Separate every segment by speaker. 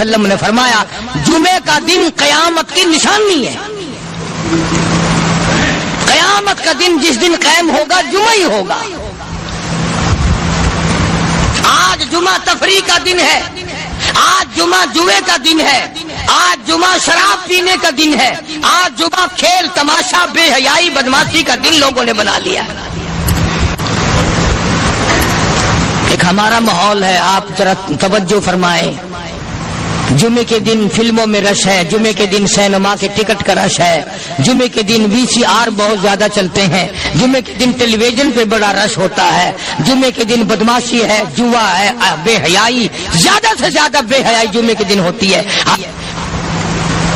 Speaker 1: علیہ وسلم نے فرمایا جمعے کا دن قیامت کی نشانی ہے. قیامت کا دن جس دن قائم ہوگا جمعہ ہی ہوگا. آج جمعہ تفریح کا دن ہے, آج جمعہ جوئے کا دن ہے, آج جمعہ شراب پینے کا دن ہے, آج جمعہ کھیل تماشا بے حیائی بدماشی کا دن لوگوں نے بنا لیا. ایک ہمارا ماحول ہے, آپ ذرا توجہ فرمائیں. جمعے کے دن فلموں میں رش ہے, جمعے کے دن سینما کے ٹکٹ کا رش ہے, جمعے کے دن VCR بہت زیادہ چلتے ہیں, جمعے کے دن ٹیلی ویژن پہ بڑا رش ہوتا ہے, جمعے کے دن بدماشی ہے, جوا ہے, بے حیائی, زیادہ سے زیادہ بے حیائی جمعے کے دن ہوتی ہے.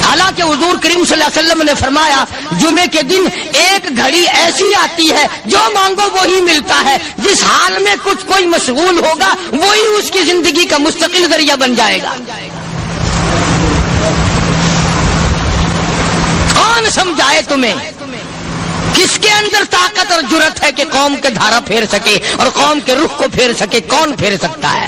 Speaker 1: حالانکہ حضور کریم صلی اللہ علیہ وسلم نے فرمایا جمعے کے دن ایک گھڑی ایسی آتی ہے جو مانگو وہی ملتا ہے. جس حال میں کچھ کوئی مشغول ہوگا وہی اس کی زندگی کا مستقل ذریعہ بن جائے گا. کون سمجھائے تمہیں کس کے اندر طاقت اور جرت ہے کہ قوم کے دھارا پھیر سکے اور قوم کے رخ کو پھیر سکے؟ کون پھیر سکتا ہے؟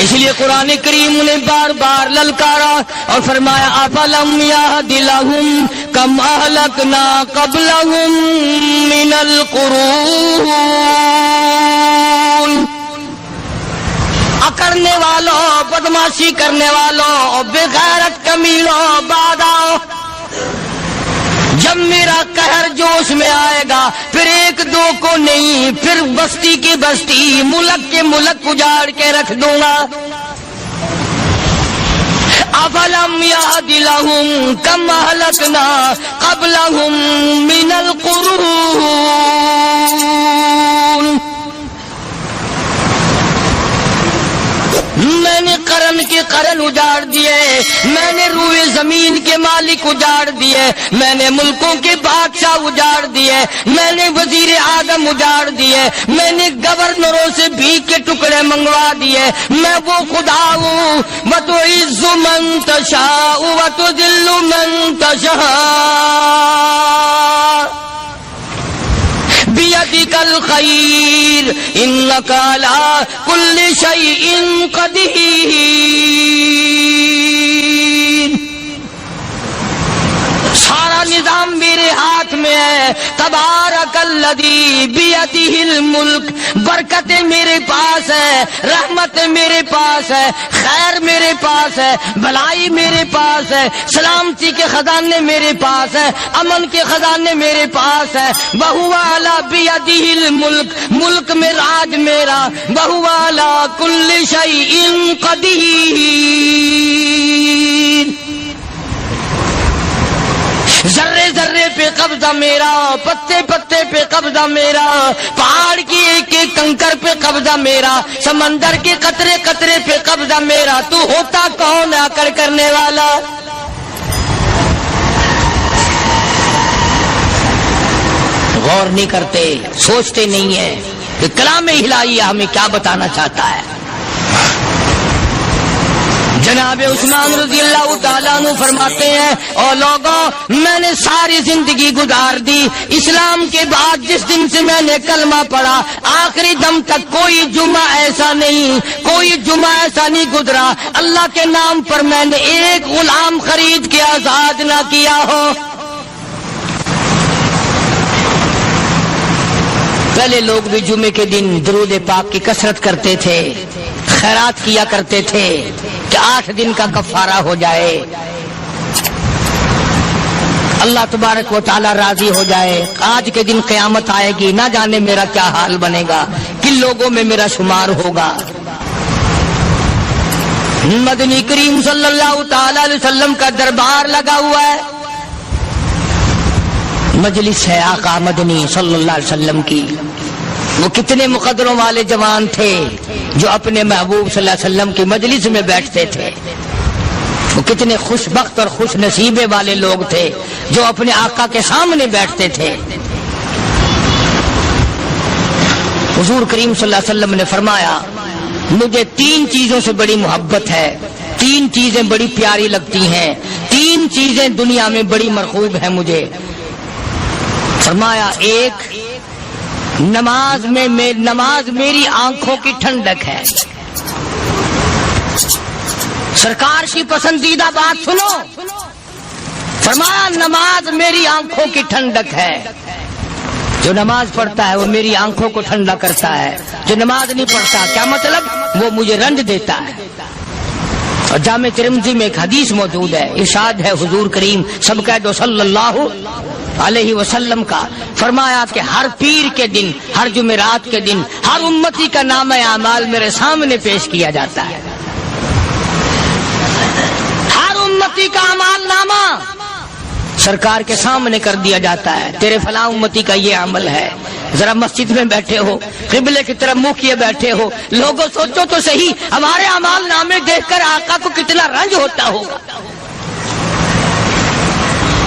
Speaker 1: اس لیے قرآن کریم نے بار بار للکارا اور فرمایا افلم یہد لہم کم اہلکنا قبلہم من القرون. اکڑنے والوں, بدماشی کرنے والوں, بے غیرت کمینوں, باداؤ, جب میرا قہر جوش میں آئے گا پھر ایک دو کو نہیں, پھر بستی کی بستی, ملک کے ملک اجاڑ کے رکھ دوں گا. افلم یہد لہم کم اہلکنا قبلہم من القرون. میں نے قرن کے قرن اجاڑ دیے, میں نے روئے زمین کے مالک اجاڑ دیے, میں نے ملکوں کے بادشاہ اجاڑ دیے, میں نے وزیر اعظم اجاڑ دیے, میں نے گورنروں سے بھیک کے ٹکڑے منگوا دیے. میں وہ خدا ہوں وتعز من تشاء وتذل من تشاء بیدک الخیر انک علی کل شیء قدیر. سارا نظام میرے ہاتھ میں ہے. تبارک الذی بیدہ الملک. برکتیں میرے پاس ہے, رحمت میرے پاس ہے, خیر میرے پاس ہے, بھلائی میرے پاس ہے, سلامتی کے خزانے میرے پاس ہے, امن کے خزانے میرے پاس ہے. وہو علی بیدہ الملک. ملک میں راج میرا. وہو علی کل شیء قدیر. ذرے ذرے پہ قبضہ میرا, پتے پتے پہ قبضہ میرا, پہاڑ کی ایک ایک کنکر پہ قبضہ میرا, سمندر کے قطرے قطرے پہ قبضہ میرا. تو ہوتا کون آ کر کرنے والا؟ غور نہیں کرتے, سوچتے نہیں ہیں کہ کلام الہی ہمیں کیا بتانا چاہتا ہے. جناب عثمان رضی اللہ تعالیٰ عنہ فرماتے ہیں اور لوگوں میں نے ساری زندگی گزار دی اسلام کے بعد, جس دن سے میں نے کلمہ پڑھا آخری دم تک کوئی جمعہ ایسا نہیں, کوئی جمعہ ایسا نہیں گزرا اللہ کے نام پر میں نے ایک غلام خرید کے آزاد نہ کیا ہو. پہلے لوگ بھی جمعے کے دن درود پاک کی کثرت کرتے تھے, خیرات کیا کرتے تھے کہ 8 دن کا کفارہ ہو جائے, اللہ تبارک و تعالی راضی ہو جائے. آج کے دن قیامت آئے گی, نہ جانے میرا کیا حال بنے گا, کن لوگوں میں میرا شمار ہوگا. مدنی کریم صلی اللہ تعالی علیہ وسلم کا دربار لگا ہوا ہے, مجلس ہے آقا مدنی صلی اللہ علیہ وسلم کی. وہ کتنے مقدروں والے جوان تھے جو اپنے محبوب صلی اللہ علیہ وسلم کی مجلس میں بیٹھتے تھے. وہ کتنے خوش بخت اور خوش نصیبے والے لوگ تھے جو اپنے آقا کے سامنے بیٹھتے تھے. حضور کریم صلی اللہ علیہ وسلم نے فرمایا مجھے 3 چیزوں سے بڑی محبت ہے, 3 چیزیں بڑی پیاری لگتی ہیں, 3 چیزیں دنیا میں بڑی مرغوب ہیں مجھے. فرمایا ایک نماز میری آنکھوں کی ٹھنڈک ہے, سرکار کی پسندیدہ بات سنو، فرمایا نماز میری آنکھوں کی ٹھنڈک ہے، جو نماز پڑھتا ہے وہ میری آنکھوں کو ٹھنڈا کرتا ہے، جو نماز نہیں پڑھتا کیا مطلب، وہ مجھے رنج دیتا ہے۔ اور جامع ترمذی میں ایک حدیث موجود ہے، ارشاد ہے حضور کریم سب کہہ دو صلی اللہ علیہ وسلم کا، فرمایا کہ ہر پیر کے دن، ہر جمعرات کے دن ہر امتی کا نامہ اعمال میرے سامنے پیش کیا جاتا ہے، ہر امتی کا اعمال نامہ سرکار کے سامنے کر دیا جاتا ہے، تیرے فلاں امتی کا یہ عمل ہے۔ ذرا مسجد میں بیٹھے ہو، قبلے کی طرف منہ کیے بیٹھے ہو، لوگوں سوچو تو صحیح ہمارے اعمال نامے دیکھ کر آقا کو کتنا رنج ہوتا ہوگا،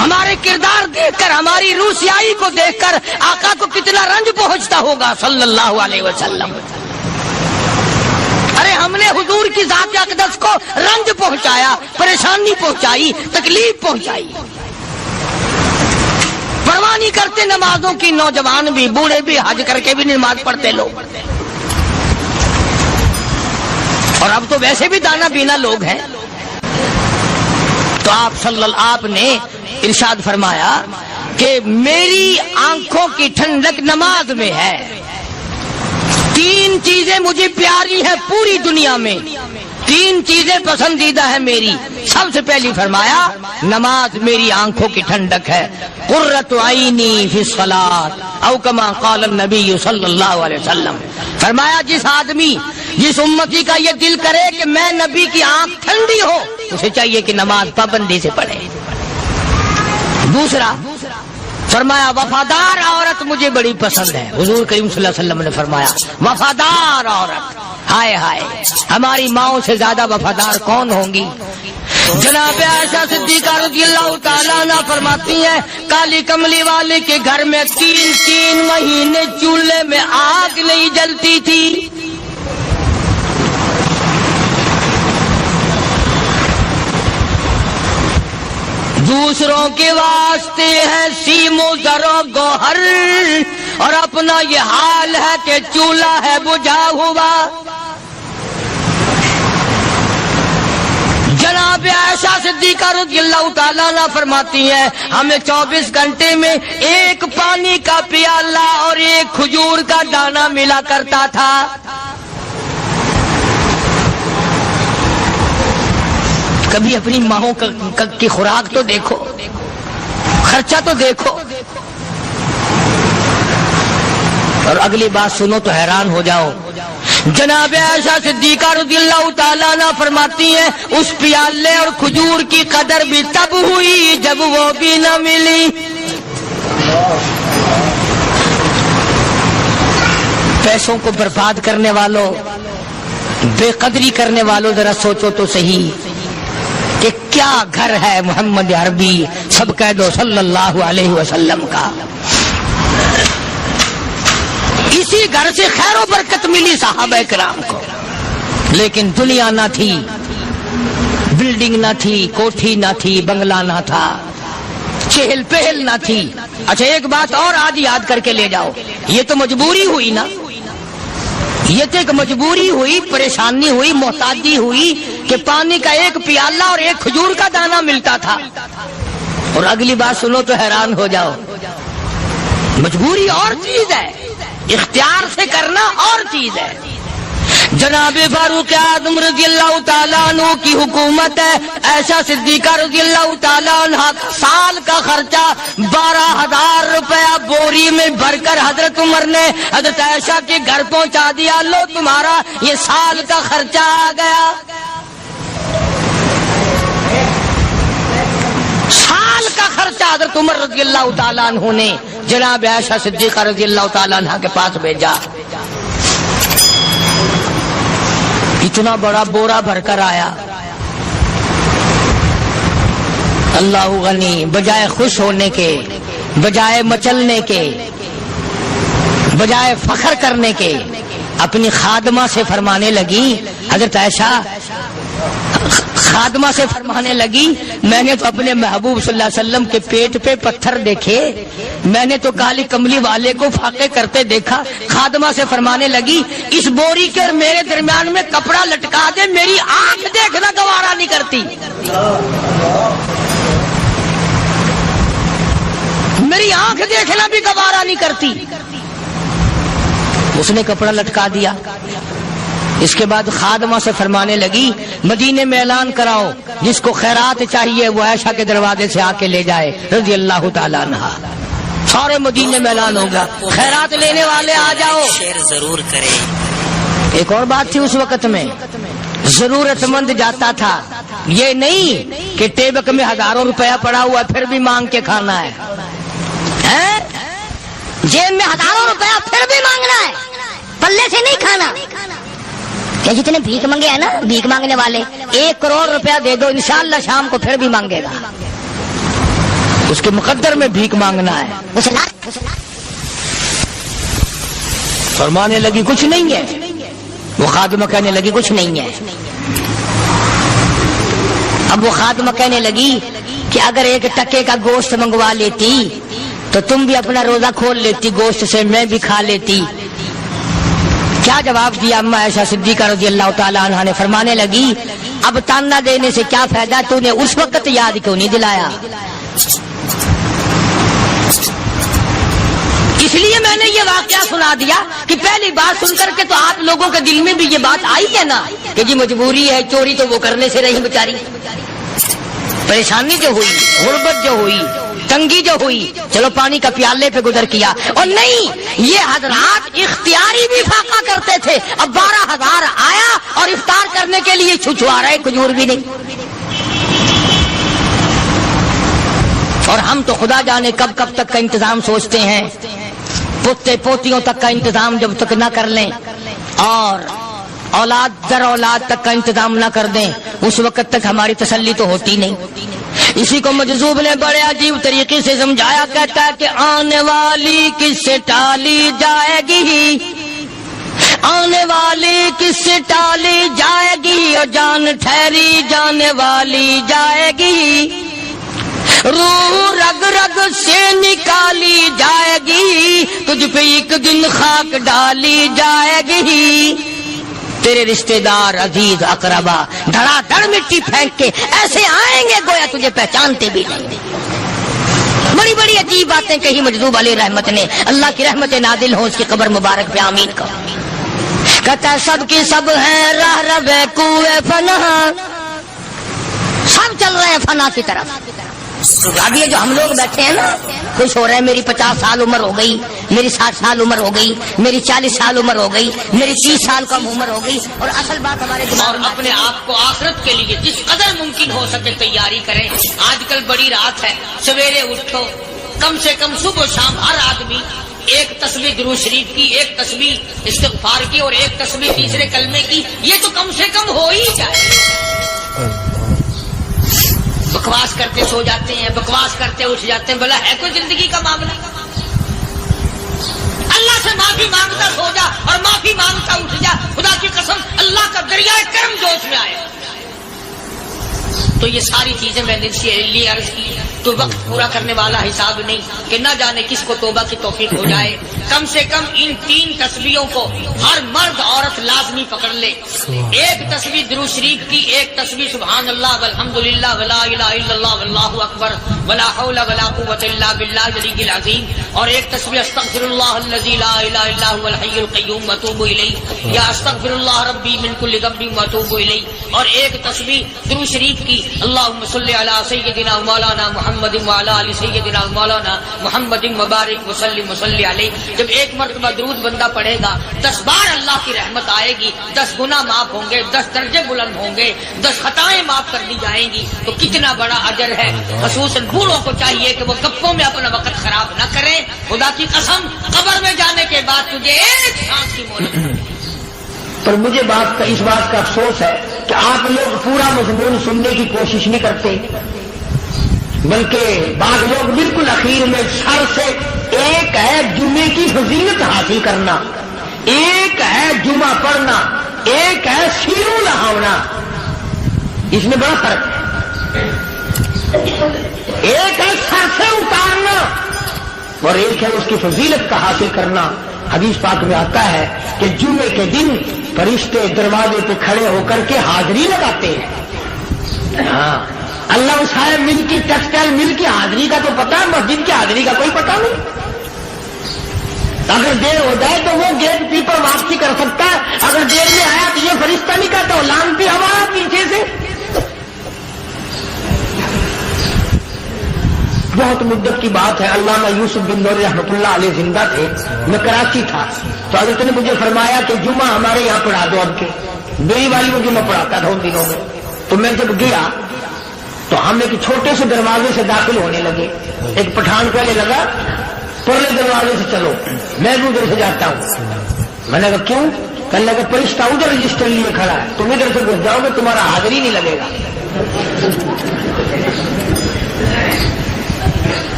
Speaker 1: ہمارے کردار دیکھ کر، ہماری روح سیاہی کو دیکھ کر آقا کو کتنا رنج پہنچتا ہوگا صلی اللہ علیہ وسلم۔ ارے ہم نے حضور کی ذات اقدس کو رنج پہنچایا، پریشانی پہنچائی، تکلیف پہنچائی، پرواہ نہیں کرتے نمازوں کی، نوجوان بھی بوڑھے بھی حج کر کے بھی نماز پڑھتے لوگ، اور اب تو ویسے بھی دانا بینا لوگ ہیں۔ تو آپ نے ارشاد فرمایا کہ میری آنکھوں کی ٹھنڈک نماز میں ہے، تین چیزیں مجھے پیاری ہیں پوری دنیا میں، تین چیزیں پسندیدہ ہیں میری۔ سب سے پہلی فرمایا نماز میری آنکھوں کی ٹھنڈک ہے، قرۃ عینی فی الصلاۃ او کما قال النبی صلی اللہ علیہ وسلم، فرمایا جس آدمی، جس امتی کا یہ دل کرے کہ میں نبی کی آنکھ ٹھنڈی ہو، اسے چاہیے کہ نماز پابندی سے پڑھے۔ دوسرا فرمایا وفادار عورت مجھے بڑی پسند ہے، حضور کریم صلی اللہ علیہ وسلم نے فرمایا وفادار عورت، ہائے ہائے ہماری ماؤں سے زیادہ وفادار کون ہوں گی؟ جناب عائشہ صدیقہ رضی اللہ تعالیٰ عنہ فرماتی ہیں کالی کملی والے کے گھر میں 3 مہینے چولہے میں آگ نہیں جلتی تھی، دوسروں کے واسطے ہے سیم و زر و گوہر، اور اپنا یہ حال ہے کہ چولہا ہے بجھا ہوا۔ جناب عائشہ صدیقہ رضی اللہ تعالیٰ عنہ فرماتی ہیں ہمیں 24 گھنٹے میں ایک پانی کا پیالہ اور ایک کھجور کا دانہ ملا کرتا تھا۔ کبھی اپنی ماہوں کی خوراک تو دیکھو، خرچہ تو دیکھو، اور اگلی بات سنو تو حیران ہو جاؤ۔ جناب عائشہ صدیقہ رضی اللہ تعالیٰ عنہ فرماتی ہیں اس پیالے اور کھجور کی قدر بھی تب ہوئی جب وہ بھی نہ ملی۔ پیسوں کو برباد کرنے والوں، بے قدری کرنے والوں، ذرا سوچو تو صحیح کہ کیا گھر ہے محمد عربی سب کہہ دو صلی اللہ علیہ وسلم کا۔ اسی گھر سے خیر و برکت ملی صحابہ کرام کو، لیکن دنیا نہ تھی، بلڈنگ نہ تھی، کوٹھی نہ تھی، بنگلہ نہ تھا، چہل پہل نہ تھی۔ اچھا ایک بات اور آج یاد کر کے لے جاؤ، یہ تو مجبوری ہوئی نا، یہ تو ایک مجبوری ہوئی، پریشانی ہوئی، محتاجی ہوئی کہ پانی کا ایک پیالہ اور ایک کھجور کا دانہ ملتا تھا۔ اور اگلی بات سنو تو حیران ہو جاؤ، مجبوری اور چیز ہے، اختیار سے کرنا اور چیز ہے۔ جناب فاروق اعظم رضی اللہ تعالیٰ عنہ کی حکومت ہے، عائشہ صدیقہ رضی اللہ تعالیٰ عنہ سال کا خرچہ 12,000 روپیہ بوری میں بھر کر حضرت عمر نے حضرت عائشہ کے گھر پہنچا دیا، لو تمہارا یہ سال کا خرچہ آ گیا۔ سال کا خرچہ حضرت عمر رضی اللہ تعالیٰ عنہ نے جناب عائشہ صدیقہ رضی اللہ تعالیٰ عنہ کے پاس بھیجا۔ اتنا بڑا بورا بھر کر آیا۔ اللہ غنی، بجائے خوش ہونے کے، بجائے مچلنے کے، بجائے فخر کرنے کے، اپنی خادمہ سے فرمانے لگی، حضرت عائشہ خادمہ سے فرمانے لگی، میں نے تو اپنے محبوب صلی اللہ علیہ وسلم کے پیٹ پہ پتھر دیکھے، میں نے تو کالی کملی والے کو فاقے کرتے دیکھا۔ خادمہ سے فرمانے لگی، اس بوری کے اور میرے درمیان میں کپڑا لٹکا دے، میری آنکھ دیکھنا گوارا نہیں کرتی، میری آنکھ دیکھنا بھی گوارا نہیں کرتی۔ اس نے کپڑا لٹکا دیا۔ اس کے بعد خادمہ سے فرمانے لگی، مدینے میں اعلان کراؤ، جس کو خیرات چاہیے وہ عائشہ کے دروازے سے آ کے لے جائے رضی اللہ تعالیٰ عنہ۔ سارے مدینے میں اعلان ہوگا، خیرات لینے والے آ جاؤ۔
Speaker 2: شیئر ضرور کریں۔
Speaker 1: ایک اور بات تھی اس وقت میں، ضرورت مند جاتا تھا، یہ نہیں کہ ٹیبک میں ہزاروں روپیہ پڑا ہوا پھر بھی مانگ کے کھانا ہے، جیب میں ہزاروں روپیہ پھر بھی مانگنا ہے، پلے سے نہیں کھانا۔ کہ جتنے بھیک مانگے ہیں نا بھیک مانگنے والے، 1 کروڑ روپیہ دے دو انشاءاللہ شام کو پھر بھی مانگے گا، اس کے مقدر میں بھیک مانگنا ہے۔ فرمانے لگی کچھ نہیں ہے، وہ خادمہ کہنے لگی کچھ نہیں ہے۔ اب وہ خادمہ کہنے لگی کہ اگر 1 ٹکے کا گوشت منگوا لیتی تو تم بھی اپنا روزہ کھول لیتی، گوشت سے میں بھی کھا لیتی۔ کیا جواب دیا اما عائشہ صدیقہ رضی اللہ تعالیٰ عنہ نے؟ فرمانے لگی، اب تانا دینے سے کیا فائدہ، تو نے اس وقت یاد کیوں نہیں دلایا؟ اس لیے میں نے یہ واقعہ سنا دیا کہ پہلی بات سن کر کے تو آپ لوگوں کے دل میں بھی یہ بات آئی ہے نا کہ جی مجبوری ہے، چوری تو وہ کرنے سے رہی بیچاری، پریشانی جو ہوئی، غربت جو ہوئی، تنگی جو ہوئی، چلو پانی کا پیالے پہ گزر کیا۔ اور نہیں، یہ حضرات اختیاری بھی فاقہ کرتے تھے۔ اب 12,000 آیا اور افطار کرنے کے لیے چھچوا رہے، کھجور بھی نہیں۔ اور ہم تو خدا جانے کب کب تک کا انتظام سوچتے ہیں، پوتے پوتیوں تک کا انتظام جب تک نہ کر لیں اور اولاد در اولاد تک کا انتظام نہ کر دیں، اس وقت تک ہماری تسلی تو ہوتی نہیں۔ اسی کو مجذوب نے بڑے عجیب طریقے سے سمجھایا، کہتا ہے کہ آنے والی کس سے ٹالی جائے گی، آنے والی کس سے ٹالی جائے گی، اور جان ٹھہری جانے والی جائے گی، روح رگ رگ سے نکالی جائے گی، تجھ پہ ایک دن خاک ڈالی جائے گی، تیرے رشتہ دار عزیز اقربا دھڑا دھڑ مٹی پھینک کے ایسے آئیں گے گویا تجھے پہچانتے بھی نہیں۔ بڑی بڑی عجیب باتیں کہی مجذوب علیہ رحمت نے، اللہ کی رحمت نازل ہو اس کی قبر مبارک پہ، آمین کا۔ کہتا ہے سب کی سب ہیں راہ رب کوئے فنا، سب چل رہے ہیں فنا کی طرف۔ اب یہ جو ہم لوگ بیٹھے ہیں نا خوش ہو رہے ہیں، میری 50 سال عمر ہو گئی، میری 60 سال عمر ہو گئی، میری 40 سال عمر ہو گئی، میری 30 سال کم عمر ہو گئی، اور اصل بات ہمارے
Speaker 3: اور اپنے آپ کو آخرت کے لیے جس قدر ممکن ہو سکے تیاری کریں۔ آج کل بڑی رات ہے، سویرے اٹھو، کم سے کم صبح و شام ہر آدمی 1 تسبیح درود شریف کی، 1 تسبیح استغفار کی، اور 1 تسبیح تیسرے کلمے کی، یہ تو کم سے کم ہو ہی جائے۔ بکواس کرتے سو جاتے ہیں، بکواس کرتے اٹھ جاتے ہیں، بھلا ہے کوئی زندگی کا معاملہ؟ اللہ سے معافی مانگتا سو جا اور معافی مانگتا اٹھ جا، خدا کی قسم اللہ کا دریائے کرم جوش میں آئے۔ تو یہ ساری چیزیں میں نے لیے عرض کی، تو وقت پورا کرنے والا حساب نہیں کہ نہ جانے کس کو توبہ کی توفیق ہو جائے۔ کم سے کم ان 3 تسبیحوں کو ہر مرد عورت لازمی پکڑ لے۔ 1 تسبیح درود شریف کی، 1 تسبیح سبحان اللہ والحمدللہ ولا الہ الا اللہ واللہ اکبر ولا حول ولا قوۃ الا باللہ العلی العظیم، اور 1 تسبیح استغفر اللہ الذی لا الہ الا هو الحی القیوم واتوب الیہ، یا استغفر اللہ ربی من کل ذنب واتوب الیہ، اور 1 تسبیح درود شریف کی اللہم صلی علی سیدنا مولانا محمد وعلی آل سیدنا مولانا محمد مبارک وسلم وصلی علیہ۔ جب 1 مرتبہ درود بندہ پڑھے گا 10 بار اللہ کی رحمت آئے گی، 10 گناہ معاف ہوں گے، 10 درجے بلند ہوں گے، 10 خطائیں معاف کر دی جائیں گی، تو کتنا بڑا اجر ہے۔ خصوصاً بوڑھوں کو چاہیے کہ وہ گپوں میں اپنا وقت خراب نہ کریں۔ خدا کی قسم قبر میں جانے کے بعد تجھے 1 سانس کی مہلت۔
Speaker 1: پر مجھے اس بات کا افسوس ہے کہ آپ لوگ پورا مضمون سننے کی کوشش نہیں کرتے، بلکہ بعض لوگ بالکل اخیر میں سر سے، ایک ہے جمعے کی فضیلت حاصل کرنا،
Speaker 2: ایک ہے جمعہ پڑھنا، ایک ہے سینوں لہاونا، اس میں بڑا فرق ہے۔ ایک ہے سر سے اتارنا اور ایک ہے اس کی فضیلت کا حاصل کرنا۔ حدیث پاک میں آتا ہے کہ جمعے کے دن فرشتے دروازے پہ کھڑے ہو کر کے حاضری لگاتے ہیں۔ ہاں، اللہ صاحب مل کی ٹیکسٹائل مل کی حاضری کا تو پتا ہے، مسجد کی حاضری کا کوئی پتا نہیں۔ اگر دیر ہو جائے تو وہ گیٹ کیپر واپسی کر سکتا ہے، اگر دیر میں آیا تو یہ فرشتہ نہیں کہتا، لانتی ہوا پیچھے سے۔ بہت مدت کی بات ہے، علامہ یوسف بن نوری رحمۃ اللہ علیہ زندہ تھے، میں کراچی تھا، تو حضرت نے مجھے فرمایا کہ جمعہ ہمارے یہاں پڑھا دو اب کے۔ میری والی میں جمعہ پڑھاتا تھا ان دنوں میں، تو میں جب گیا تو ہم ایک چھوٹے سے دروازے سے داخل ہونے لگے۔ ایک پٹھان پہلے لگا، پرلے دروازے سے چلو، میں بھی ادھر سے جاتا ہوں۔ میں نے کہا کیوں؟ کہنے لگا فرشتہ ادھر رجسٹر لیے کھڑا ہے، تم ادھر سے گھس جاؤ گے تمہارا حاضری نہیں لگے گا۔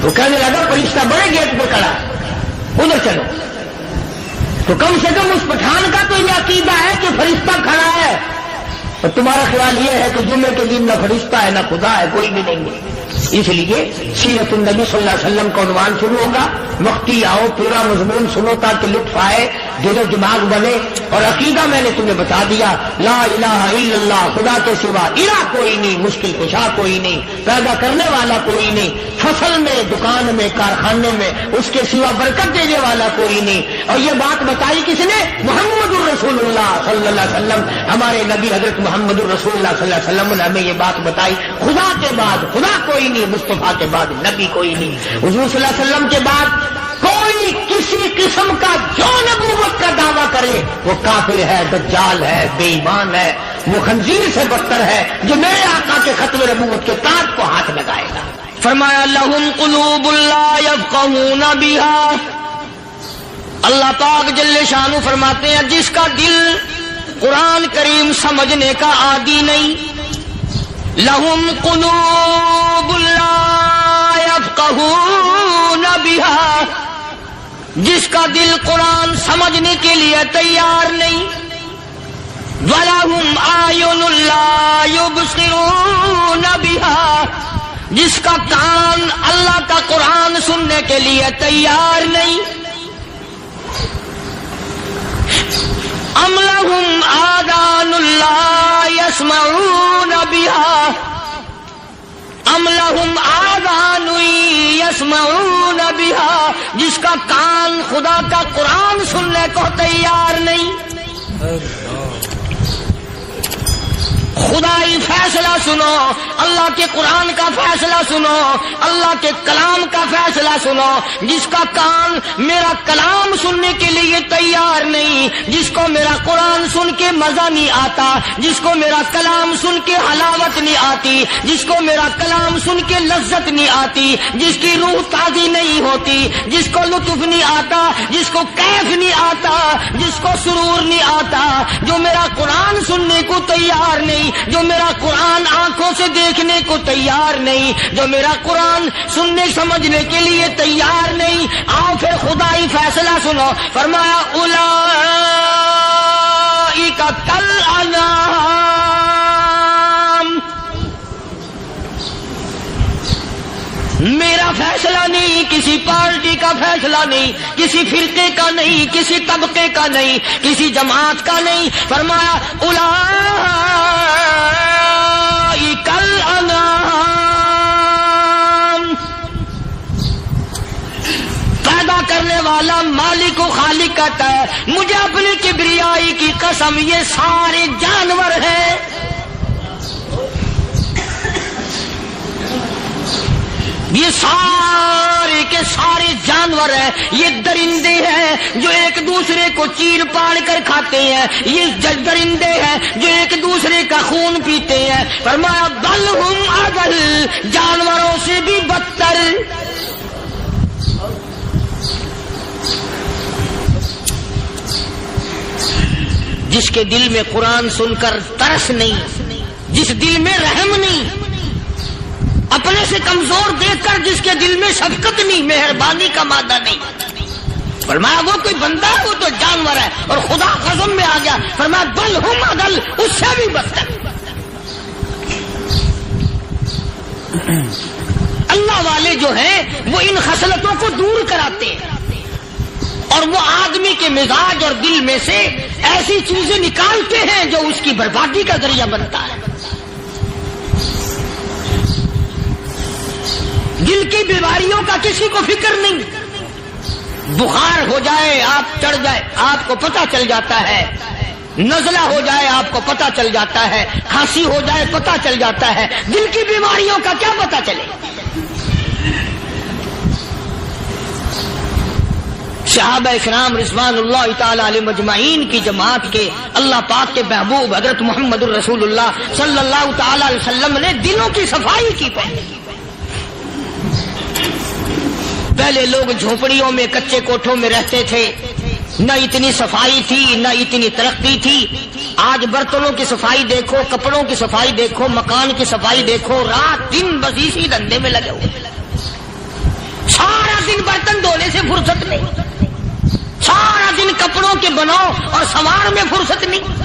Speaker 2: تو کہنے لگا فرشتہ بڑے گیٹ پہ کھڑا ہے، ادھر چلو۔ تو کم سے کم اس پٹھان کا تو یہ عقیدہ ہے کہ فرشتہ کھڑا ہے، اور تمہارا خیال یہ ہے کہ جمعے کے دن نہ فرشتہ ہے نہ خدا ہے، کوئی بھی نہیں ہے۔ اس لیے سیرت النبی صلی اللہ علیہ وسلم کا عنوان شروع ہوگا، وقتی آؤ پورا مضمون سنو تاکہ لطف آئے، دل و دماغ بنے۔ اور عقیدہ میں نے تمہیں بتا دیا، لا الہ الا اللہ، خدا کے سوا الہ کوئی نہیں، مشکل کشا کوئی نہیں، پیدا کرنے والا کوئی نہیں، فصل میں، دکان میں، کارخانے میں اس کے سوا برکت دینے والا کوئی نہیں۔ اور یہ بات بتائی کس نے؟ محمد الرسول اللہ صلی اللہ علیہ وسلم، ہمارے نبی حضرت محمد الرسول اللہ صلی اللہ علیہ وسلم نے ہمیں یہ بات بتائی، خدا کے بعد خدا کوئی نہیں، مصطفیٰ کے بعد نبی کوئی نہیں، حضور صلی اللہ علیہ وسلم کے بعد کوئی کسی قسم کا جو نبوت کا دعویٰ کرے وہ کافر ہے، دجال ہے، بے ایمان ہے، وہ خنزیر سے بدتر ہے جو میرے آقا کے ختم نبوت کے تاج کو ہاتھ لگائے گا۔
Speaker 1: فرمایا لہم قلوب لا یفقہون بہا، اللہ پاک جل شانہ فرماتے ہیں جس کا دل قرآن کریم سمجھنے کا عادی نہیں، لہم قلوب لا یفقہون بہا، جس کا دل قرآن سمجھنے کے لیے تیار نہیں، وَلَهُمْ أَعْيُنٌ لَا يُبْصِرُونَ بِهَا، جس کا کان اللہ کا قرآن سننے کے لیے تیار نہیں، أَمْ لَهُمْ آذَانٌ لَا يَسْمَعُونَ بِهَا، أَمْ لَهُمْ آذَانٌ يَسْمَعُونَ بِهَا، جس کا کان خدا کا قرآن سننے کو تیار نہیں۔ خدائی فیصلہ سنو، اللہ کے قرآن کا فیصلہ سنو، اللہ کے کلام کا فیصلہ سنو، جس کا کان میرا کلام سننے کے لیے تیار نہیں، جس کو میرا قرآن سن کے مزہ نہیں آتا، جس کو میرا کلام سن کے حلاوت نہیں آتی، جس کو میرا کلام سن کے لذت نہیں آتی، جس کی روح تازی نہیں ہوتی، جس کو لطف نہیں آتا، جس کو کیف نہیں آتا، جس کو سرور نہیں آتا، جو میرا قرآن سننے کو تیار نہیں، جو میرا قرآن آنکھوں سے دیکھنے کو تیار نہیں، جو میرا قرآن سننے سمجھنے کے لیے تیار نہیں، آؤ پھر خدائی فیصلہ سنو۔ فرمایا اولئک کالانعام، میرا فیصلہ نہیں، کسی پارٹی کا فیصلہ نہیں، کسی فرقے کا نہیں، کسی طبقے کا نہیں، کسی جماعت کا نہیں، فرمایا اولئک الانعام، پیدا کرنے والا مالک و خالق کہتا ہے مجھے اپنی کبریائی کی قسم یہ سارے جانور ہیں، یہ سارے کے سارے جانور ہیں، یہ درندے ہیں جو ایک دوسرے کو چیر پاڑ کر کھاتے ہیں، یہ درندے ہیں جو ایک دوسرے کا خون پیتے ہیں، فرمایا بل ہم اضل، جانوروں سے بھی بدتر۔ جس کے دل میں قرآن سن کر ترس نہیں، جس دل میں رحم نہیں، اپنے سے کمزور دیکھ کر جس کے دل میں شفقت نہیں، مہربانی کا مادہ نہیں،
Speaker 2: فرمایا وہ کوئی بندہ ہے، وہ تو جانور ہے. اور خدا قسم میں آ گیا، فرمایا بل ہم اضل، اس سے بھی بدتر. اللہ والے جو ہیں وہ ان خصلتوں کو دور کراتے ہیں اور وہ آدمی کے مزاج اور دل میں سے ایسی چیزیں نکالتے ہیں جو اس کی بربادی کا ذریعہ بنتا ہے. دل کی بیماریوں کا کسی کو فکر نہیں. بخار ہو جائے، آپ چڑھ جائے، آپ کو پتہ چل جاتا ہے. نزلہ ہو جائے، آپ کو پتہ چل جاتا ہے. کھانسی ہو جائے، پتہ چل جاتا ہے. دل کی بیماریوں کا کیا پتہ چلے؟ صحابہ کرام رضوان اللہ تعالی علیہ مجمعین کی جماعت کے اللہ پاک کے محبوب حضرت محمد الرسول اللہ صلی اللہ تعالی علیہ وسلم نے دلوں کی صفائی کی. پہلے لوگ جھونپڑیوں میں کچے کوٹھوں میں رہتے تھے، نہ اتنی صفائی تھی نہ اتنی ترقی تھی. آج برتنوں کی صفائی دیکھو، کپڑوں کی صفائی دیکھو، مکان کی صفائی دیکھو، رات دن بس اسی دھندے میں لگے ہوئے. سارا دن برتن دھونے سے فرصت نہیں، سارا دن کپڑوں کے بناؤ اور سوار میں فرصت نہیں.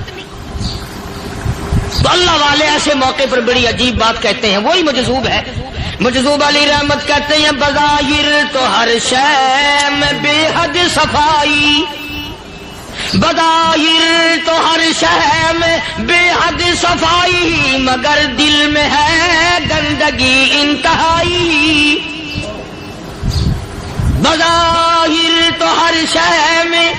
Speaker 2: تو اللہ والے ایسے موقع پر بڑی عجیب بات کہتے ہیں. وہی مجذوب ہے، مجذوب علی رحمت کہتے ہیں بظاہر تو ہر شے میں بے حد صفائی، بظاہر تو ہر شے میں بے حد صفائی، مگر دل میں ہے گندگی انتہائی. بظاہر تو ہر شے میں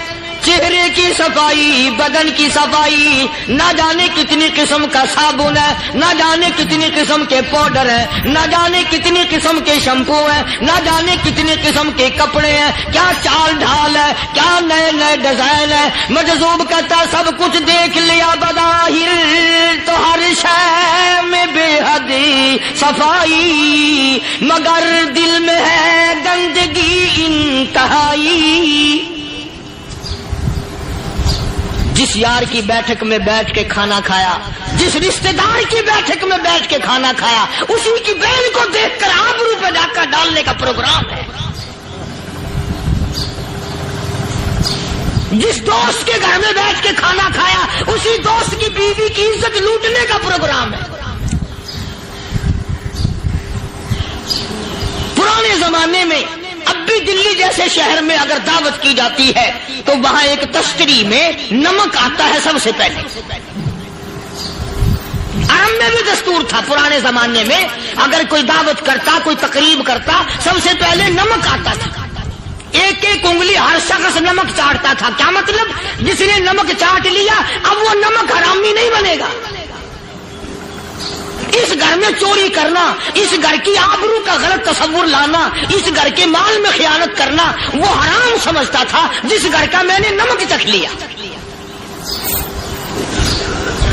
Speaker 2: چہرے کی صفائی، بدن کی صفائی، نہ جانے کتنی قسم کا صابن ہے، نہ جانے کتنی قسم کے پاؤڈر ہے، نہ جانے کتنی قسم کے شیمپو ہے، نہ جانے کتنی قسم کے کپڑے ہیں، کیا چال ڈھال ہے، کیا نئے نئے ڈیزائن ہے. مجذوب کہتا سب کچھ دیکھ لیا، بظاہر تو ہر شے میں بے حد صفائی، مگر دل میں ہے گندگی انتہائی. جس یار کی بیٹھک میں بیٹھ کے کھانا کھایا، جس رشتہ دار کی بیٹھک میں بیٹھ کے کھانا کھایا، اسی کی بہن کو دیکھ کر آبرو پہ ڈاکہ ڈالنے کا پروگرام ہے. جس دوست کے گھر میں بیٹھ کے کھانا کھایا، اسی دوست کی بیوی کی عزت لوٹنے کا پروگرام ہے. پرانے زمانے میں اب بھی دلی جیسے شہر میں اگر دعوت کی جاتی ہے تو وہاں ایک تشتری میں نمک آتا ہے سب سے پہلے. عرب میں بھی دستور تھا پرانے زمانے میں، اگر کوئی دعوت کرتا، کوئی تقریب کرتا، سب سے پہلے نمک آتا تھا. ایک ایک انگلی ہر شخص نمک چاٹتا تھا. کیا مطلب؟ جس نے نمک چاٹ لیا اب وہ نمک حرامی نہیں بنے گا. اس گھر میں چوری کرنا، اس گھر کی آبرو کا غلط تصور لانا، اس گھر کے مال میں خیانت کرنا وہ حرام سمجھتا تھا جس گھر کا میں نے نمک چکھ لیا.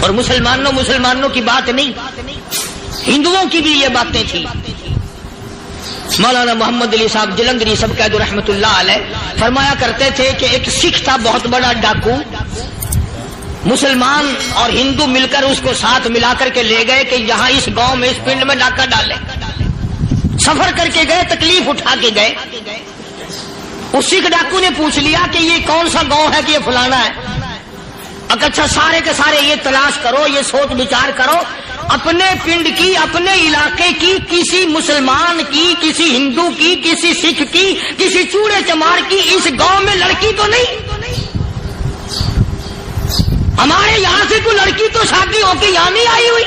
Speaker 2: اور مسلمانوں کی بات نہیں، ہندوؤں کی بھی یہ باتیں تھیں. مولانا محمد علی صاحب جلندری سب قید رحمت اللہ علیہ فرمایا کرتے تھے کہ ایک سکھ تھا بہت بڑا ڈاکو. مسلمان اور ہندو مل کر اس کو ساتھ ملا کر کے لے گئے کہ یہاں اس گاؤں میں اس پنڈ میں ڈاکہ ڈالے. سفر کر کے گئے، تکلیف اٹھا کے گئے. اس سکھ ڈاکو نے پوچھ لیا کہ یہ کون سا گاؤں ہے کہ یہ فلانا ہے. اچھا سارے کے سارے یہ تلاش کرو، یہ سوچ بچار کرو، اپنے پنڈ کی، اپنے علاقے کی، کسی مسلمان کی، کسی ہندو کی، کسی سکھ کی، کسی چوڑے چمار کی اس گاؤں میں لڑکی تو نہیں؟ ہمارے یہاں سے کوئی لڑکی تو شادی ہو کے یہاں نہیں آئی ہوئی.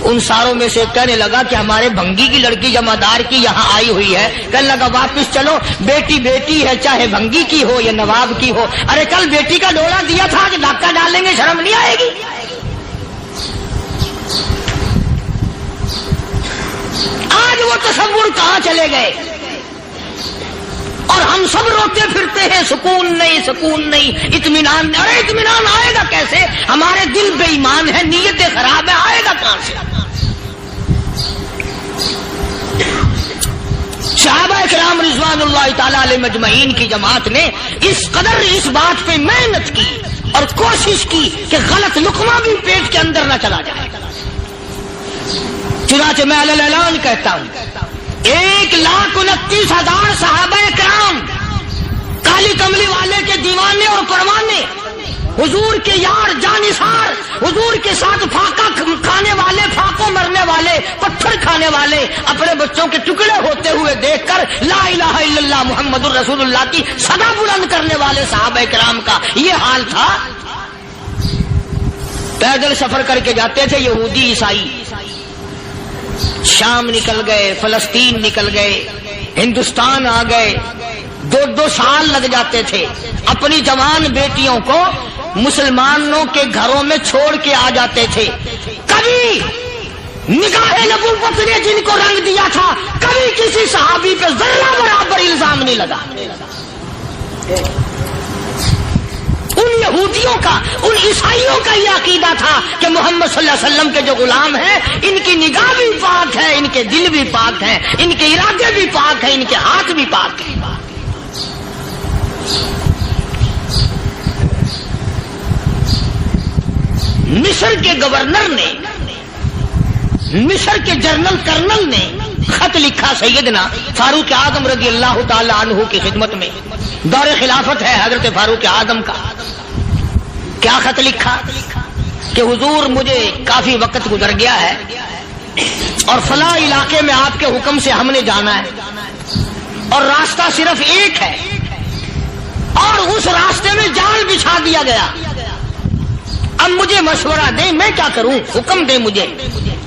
Speaker 2: ان ساروں میں سے کہنے لگا کہ ہمارے بھنگی کی لڑکی جمادار کی یہاں آئی ہوئی ہے. کہنے لگا واپس چلو، بیٹی بیٹی ہے چاہے بھنگی کی ہو یا نواب کی ہو. ارے کل بیٹی کا ڈولا دیا تھا کہ ڈاکہ ڈالیں گے، شرم نہیں آئے گی؟ آج وہ تصور کہاں چلے گئے اور ہم سب روتے پھرتے ہیں سکون نہیں، سکون نہیں، اطمینان نہیں. ارے اطمینان آئے گا کیسے؟ ہمارے دل بے ایمان ہے، نیتیں خراب ہے، آئے گا کہاں سے؟ صحابہ کرام رضوان اللہ تعالی علیہ مجمعین کی جماعت نے اس قدر اس بات پہ محنت کی اور کوشش کی کہ غلط لقمہ بھی پیٹ کے اندر نہ چلا جائے. چنانچہ میں اعلان کہتا ہوں 1,29,000 صحابہ کرام کالی کملی والے کے دیوانے اور پروانے، حضور کے یار جانثار، حضور کے ساتھ فاقہ کھانے والے، فاقوں مرنے والے، پتھر کھانے والے، اپنے بچوں کے ٹکڑے ہوتے ہوئے دیکھ کر لا الہ الا اللہ محمد الرسول اللہ کی صدا بلند کرنے والے صحابہ کرام کا یہ حال تھا۔ پیدل سفر کر کے جاتے تھے یہودی عیسائی، شام نکل گئے، فلسطین نکل گئے، ہندوستان آ گئے، 2 سال لگ جاتے تھے، اپنی جوان بیٹیوں کو مسلمانوں کے گھروں میں چھوڑ کے آ جاتے تھے۔ کبھی نگاہ نبوت نے جن کو رنگ دیا تھا، کبھی کسی صحابی پہ ذرہ برابر الزام نہیں لگا۔ ان یہودیوں کا، ان عیسائیوں کا یہ عقیدہ تھا کہ محمد صلی اللہ علیہ وسلم کے جو غلام ہیں، ان کی نگاہ بھی پاک ہے، ان کے دل بھی پاک ہیں، ان کے ارادے بھی پاک ہیں، ان کے ہاتھ بھی پاک ہیں۔ مصر کے گورنر نے، مصر کے جنرل کرنل نے خط لکھا سیدنا فاروق اعظم رضی اللہ تعالی عنہ کی خدمت میں، دور خلافت ہے حضرت فاروق اعظم کا۔ کیا خط لکھا کہ حضور مجھے کافی وقت گزر گیا ہے اور فلاں علاقے میں آپ کے حکم سے ہم نے جانا ہے اور راستہ صرف ایک ہے اور اس راستے میں جال بچھا دیا گیا۔ اب مجھے مشورہ دیں میں کیا کروں، حکم دیں مجھے۔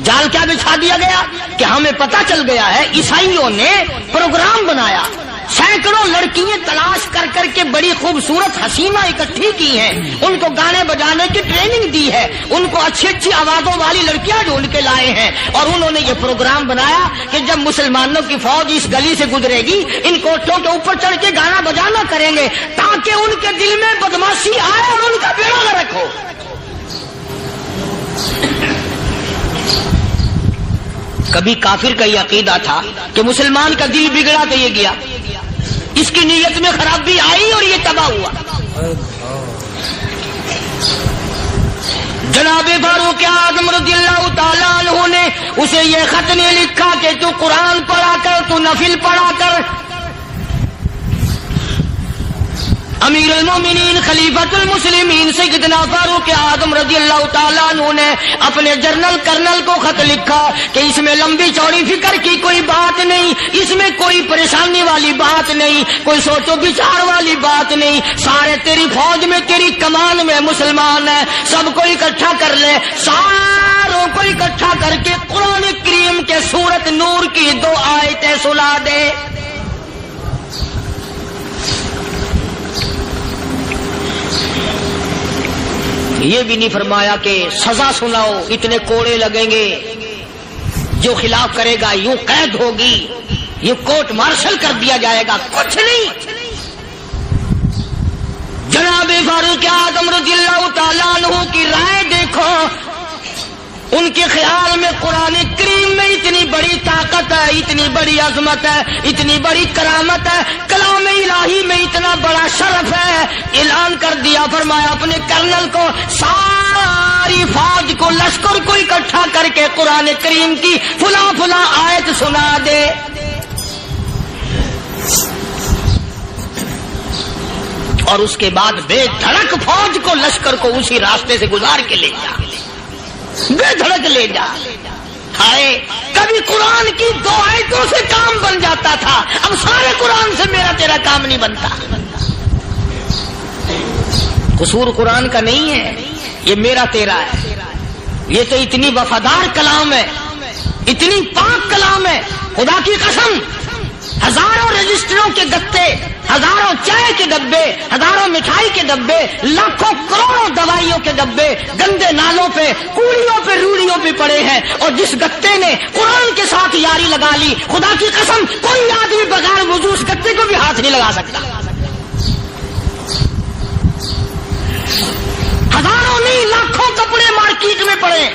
Speaker 2: جال کیا بچھا دیا گیا کہ ہمیں پتہ چل گیا ہے عیسائیوں نے پروگرام بنایا، سینکڑوں لڑکیاں تلاش کر کر کے بڑی خوبصورت حسینہ اکٹھی کی ہیں، ان کو گانے بجانے کی ٹریننگ دی ہے، ان کو اچھی اچھی آوازوں والی لڑکیاں ڈھونڈ کے لائے ہیں، اور انہوں نے یہ پروگرام بنایا کہ جب مسلمانوں کی فوج اس گلی سے گزرے گی ان کوٹھوں کے اوپر چڑھ کے گانا بجانا کریں گے تاکہ ان کے دل میں بدماشی آئے اور ان کا بیڑا غرق ہو۔ کبھی کافر کا یہ عقیدہ تھا کہ مسلمان کا دل بگڑا تو یہ گیا، اس کی نیت میں خرابی آئی اور یہ تباہ ہوا۔ جناب فاروق اعظم رضی اللہ تعالیٰ عنہ نے اسے یہ خط نہیں لکھا کہ تو قرآن پڑھا کر، تو نفل پڑھا کر۔ امیر المومنین خلیفۃ المسلمین سیدنا فاروق اعظم رضی اللہ تعالیٰ عنہ نے اپنے جنرل کرنل کو خط لکھا کہ اس میں لمبی چوڑی فکر کی کوئی بات نہیں، اس میں کوئی پریشانی والی بات نہیں، کوئی سوچ و بچار والی بات نہیں، سارے تیری فوج میں، تیری کمان میں مسلمان ہیں، سب کو اکٹھا کر لے، ساروں کو اکٹھا کر کے قرآن کریم کے سورت نور کی 2 آیتیں سنا دے۔ یہ بھی نہیں فرمایا کہ سزا سناؤ، اتنے کوڑے لگیں گے، جو خلاف کرے گا یوں قید ہوگی، یہ کورٹ مارشل کر دیا جائے گا، کچھ نہیں۔ جناب فاروق اعظم رضی اللہ تعالیٰ عنہ کی رائے دیکھو، ان کے خیال میں قرآن کریم میں اتنی بڑی طاقت ہے، اتنی بڑی عظمت ہے، اتنی بڑی کرامت ہے، کلام الہی میں اتنا بڑا شرف ہے۔ اعلان کر دیا، فرمایا اپنے کرنل کو ساری فوج کو، لشکر کو اکٹھا کر کے قرآن کریم کی فلاں فلاں آیت سنا دے۔ اور اس کے بعد بے دھڑک فوج کو، لشکر کو اسی راستے سے گزار کے لے جا، بے دھڑک لے جا۔ ہائے کبھی قرآن کی 2 آیتوں سے کام بن جاتا تھا، اب سارے قرآن سے میرا تیرا کام نہیں بنتا۔ قصور قرآن کا نہیں ہے، یہ میرا تیرا ہے۔ یہ تو اتنی وفادار کلام ہے، اتنی پاک کلام ہے، خدا کی قسم ہزاروں رجسٹروں کے گتے، ہزاروں چائے کے ڈبے، ہزاروں مٹھائی کے ڈبے، لاکھوں کروڑوں دوائیوں کے ڈبے گندے نالوں پہ، کوڑیوں پہ، روڑیوں پہ پڑے ہیں، اور جس گتے نے قرآن کے ساتھ یاری لگا لی، خدا کی قسم کوئی آدمی بغیر وضو اس گتے کو بھی ہاتھ نہیں لگا سکتا۔ ہزاروں نہیں، لاکھوں کپڑے مارکیٹ میں پڑے،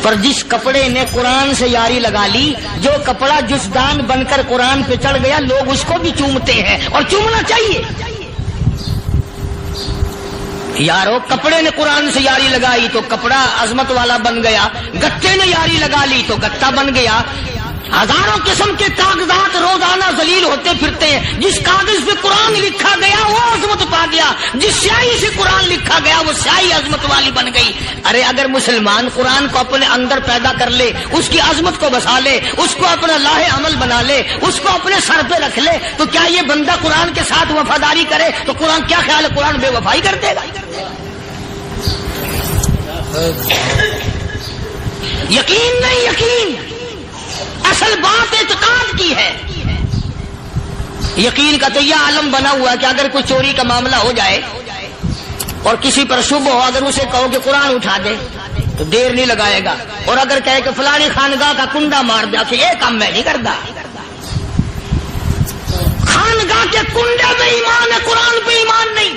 Speaker 2: پر جس کپڑے نے قرآن سے یاری لگا لی، جو کپڑا جسدان بن کر قرآن پہ چڑھ گیا، لوگ اس کو بھی چومتے ہیں اور چومنا چاہیے۔ یارو کپڑے نے قرآن سے یاری لگائی تو کپڑا عظمت والا بن گیا، گتے نے یاری لگا لی تو گتا بن گیا۔ ہزاروں قسم کے کاغذات روزانہ ذلیل ہوتے پھرتے ہیں. جس کاغذ پہ قرآن لکھا گیا وہ عظمت پا گیا, جس سیاہی سے قرآن لکھا گیا وہ سیاہی عظمت والی بن گئی. ارے اگر مسلمان قرآن کو اپنے اندر پیدا کر لے, اس کی عظمت کو بسا لے, اس کو اپنا لاہ عمل بنا لے, اس کو اپنے سر پہ رکھ لے, تو کیا یہ بندہ قرآن کے ساتھ وفاداری کرے تو قرآن کیا خیال ہے قرآن بے وفائی کر دے گا؟ یقین نہیں, یقین اصل بات اعتقاد کی ہے. یقین کا تو یہ عالم بنا ہوا ہے کہ اگر کوئی چوری کا معاملہ ہو جائے اور کسی پر شبہ ہو, اگر اسے کہو کہ قرآن اٹھا دے تو دیر نہیں لگائے گا, اور اگر کہے کہ فلانی خانگاہ کا کنڈا مار دیا تو یہ کام میں نہیں کرتا. خانگاہ کے کنڈے پہ ایمان ہے, قرآن پہ ایمان نہیں.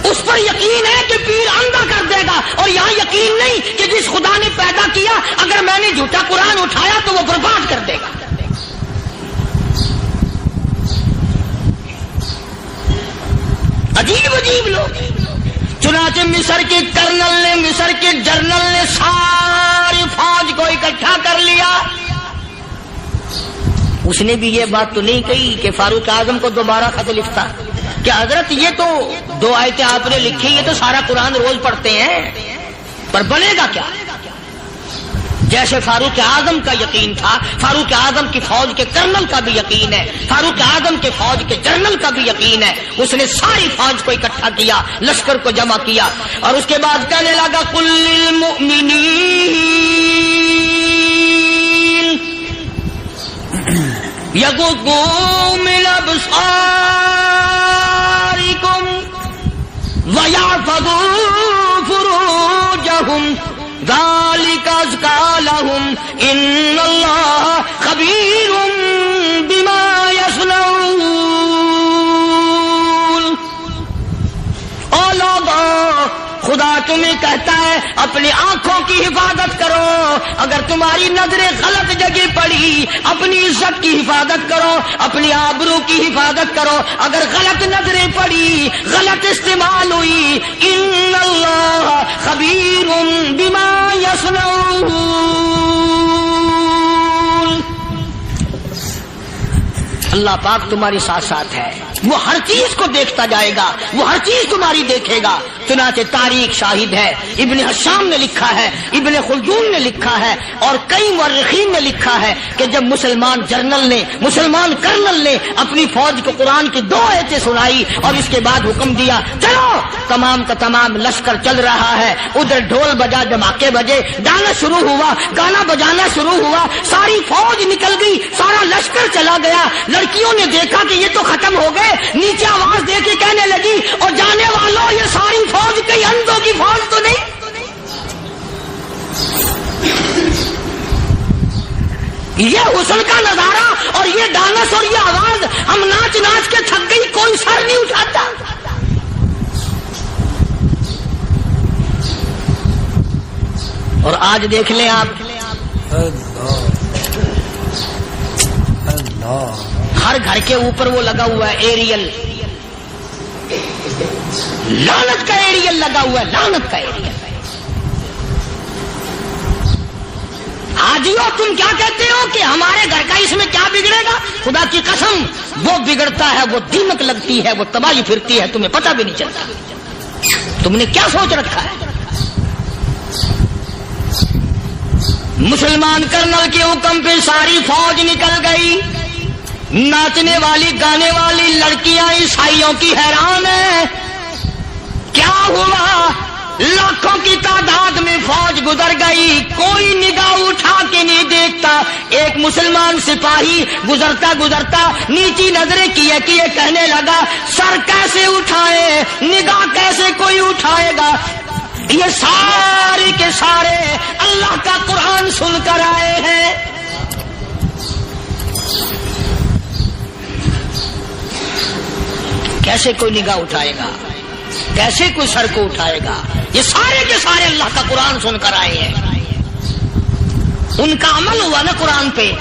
Speaker 2: اس پر یقین ہے کہ پیر اندھا کر دے گا, اور یہاں یقین نہیں کہ جس خدا نے پیدا کیا اگر میں نے جھوٹا قرآن اٹھایا تو وہ برباد کر دے گا. عجیب عجیب لوگ. چنانچہ مصر کے کرنل نے, مصر کے جنرل نے ساری فوج کو اکٹھا کر لیا. اس نے بھی یہ بات تو نہیں کہی کہ فاروق اعظم کو دوبارہ خط لکھتا کہ حضرت یہ تو 2 آیتیں آپ نے لکھی, یہ تو سارا قرآن روز پڑھتے ہیں, پر بنے گا کیا؟ جیسے فاروق اعظم کا یقین تھا, فاروق اعظم کی فوج کے کرنل کا بھی یقین ہے, فاروق اعظم کے فوج کے جنرل کا بھی یقین ہے. اس نے ساری فوج کو اکٹھا کیا, لشکر کو جمع کیا, اور اس کے بعد کہنے لگا قل للمؤمنین یغضوا من ابصارکم ویحفظوا فروجہم ذالک ازکی لہم ان اللہ خبیر بما یصنعون. او لوگو, خدا تمہیں کہتا ہے اپنی آنکھوں کی حفاظت کرو. اگر تمہاری نظریں غلط جگہ پڑی, اپنی عزت کی حفاظت کرو, اپنی آبرو کی حفاظت کرو. اگر غلط نظریں پڑی, غلط استعمال ہوئی, ان اللہ خبیر بما یصنعون. اللہ پاک تمہارے ساتھ ساتھ ہے, وہ ہر چیز کو دیکھتا جائے گا, وہ ہر چیز تمہاری دیکھے گا. چنانچہ تاریخ شاہد ہے, ابن حشام نے لکھا ہے, ابن خلدون نے لکھا ہے, اور کئی مورخین نے لکھا ہے کہ جب مسلمان جنرل نے, مسلمان کرنل نے اپنی فوج کو قرآن کی 2 آیتیں سنائی اور اس کے بعد حکم دیا چلو, تمام کا تمام لشکر چل رہا ہے. ادھر ڈھول بجا, دھماکے بجے, گانا شروع ہوا, گانا بجانا شروع ہوا, ساری فوج نکل گئی, سارا لشکر چلا گیا. لڑکیوں نے دیکھا کہ یہ تو ختم ہو گئے, نیچے آواز دے کے کہنے لگی اور جانے والوں یہ ساری فوج کئی اندھوں کی فوج تو نہیں. یہ حسن کا نظارہ اور یہ ڈانس اور یہ آواز, ہم ناچ ناچ کے تھک گئی, کوئی سر نہیں اٹھاتا. اور آج دیکھ لیں آپ, ہر گھر کے اوپر وہ لگا ہوا ہے ایریل, لعنت کا ایریل لگا ہوا ہے, لعنت کا ایریل. حاجیو تم کیا کہتے ہو کہ ہمارے گھر کا اس میں کیا بگڑے گا؟ خدا کی قسم وہ بگڑتا ہے, وہ دیمک لگتی ہے, وہ تباہی پھرتی ہے, تمہیں پتہ بھی نہیں چلتا. تم نے کیا سوچ رکھا ہے؟ مسلمان کرنل کے حکم پہ ساری فوج نکل گئی. ناچنے والی گانے والی لڑکیاں عیسائیوں کی حیران ہیں. کیا ہوا؟ لاکھوں کی تعداد میں فوج گزر گئی, کوئی نگاہ اٹھا کے نہیں دیکھتا. ایک مسلمان سپاہی گزرتا گزرتا نیچی نظریں کیے کیے کہنے لگا سر کیسے اٹھائے, نگاہ کیسے کوئی اٹھائے گا؟ یہ سارے کے سارے اللہ کا قرآن سن کر آئے ہیں. کیسے کوئی نگاہ اٹھائے گا, کیسے کوئی سر کو اٹھائے گا؟ یہ سارے کے سارے اللہ کا قرآن سن کر آئے ہیں. ان کا عمل ہوا نا قرآن پہ,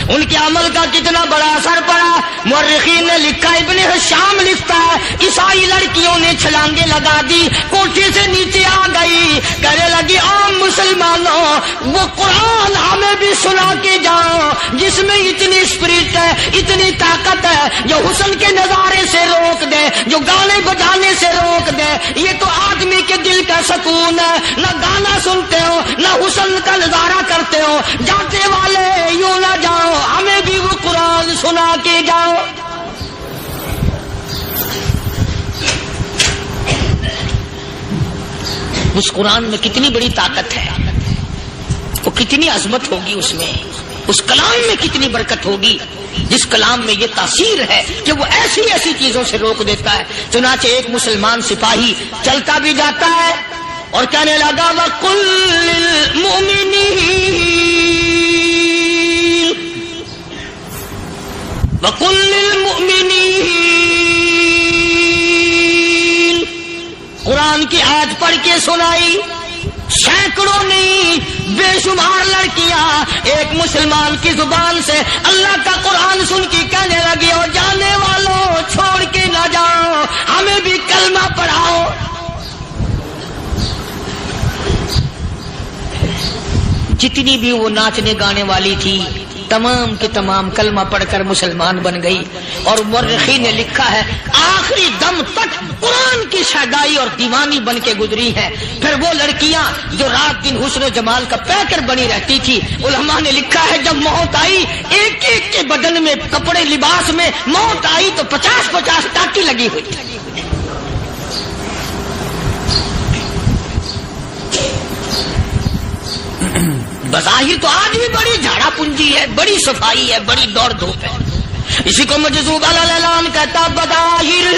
Speaker 2: ان کے عمل کا کتنا بڑا اثر پڑا. مورخین نے لکھا, ابن حشام لکھتا ہے عیسائی لڑکیوں نے چھلانگیں لگا دی, کوٹھی سے نیچے آ گئی, کہنے لگی عام مسلمانوں وہ قرآن ہمیں
Speaker 1: ہمیں بھی سنا کے جاؤ جس میں اتنی اسپرٹ ہے, اتنی طاقت ہے, جو حسن کے نظارے سے روک دے, جو گانے بجانے سے روک دے. یہ تو آدمی کے دل کا سکون ہے. نہ گانا سنتے ہو نہ حسن کا نظارہ کرتے ہو. جاتے والے یوں نہ جاؤ, ہمیں بھی وہ قرآن سنا کے جاؤ. اس قرآن میں کتنی بڑی طاقت ہے, وہ کتنی عظمت ہوگی اس میں, اس کلام میں کتنی برکت ہوگی, جس کلام میں یہ تاثیر ہے کہ وہ ایسی ایسی چیزوں سے روک دیتا ہے. چنانچہ ایک مسلمان سپاہی چلتا بھی جاتا ہے اور کہنے لگا وَقُلْ لِلْمُؤْمِنِينَ وَقُلْ لِلْمُؤْمِنِينَ, قرآن کی آیت پڑھ کے سنائی. سینکڑوں نہیں بے شمار لڑکیاں ایک مسلمان کی زبان سے اللہ کا قرآن سن کے کہنے لگی, اور جانے والوں چھوڑ کے نہ جاؤ, ہمیں بھی کلمہ پڑھاؤ. جتنی بھی وہ ناچنے گانے والی تھی تمام کے تمام کلمہ پڑھ کر مسلمان بن گئی. اور مورخین نے لکھا ہے آخری دم تک قرآن کی شیدائی اور دیوانی بن کے گزری ہیں. پھر وہ لڑکیاں جو رات دن حسن و جمال کا پیکر بنی رہتی تھی, علماء نے لکھا ہے جب موت آئی ایک ایک کے بدن میں کپڑے لباس میں موت آئی تو 50-50 ٹاکی لگی ہوئی تھی. بظاہر تو آج بھی بڑی جھاڑا پنجی ہے, بڑی صفائی ہے, بڑی دوڑ دھوپ ہے. اسی کو مجذوب الاعلان کہتا بظاہر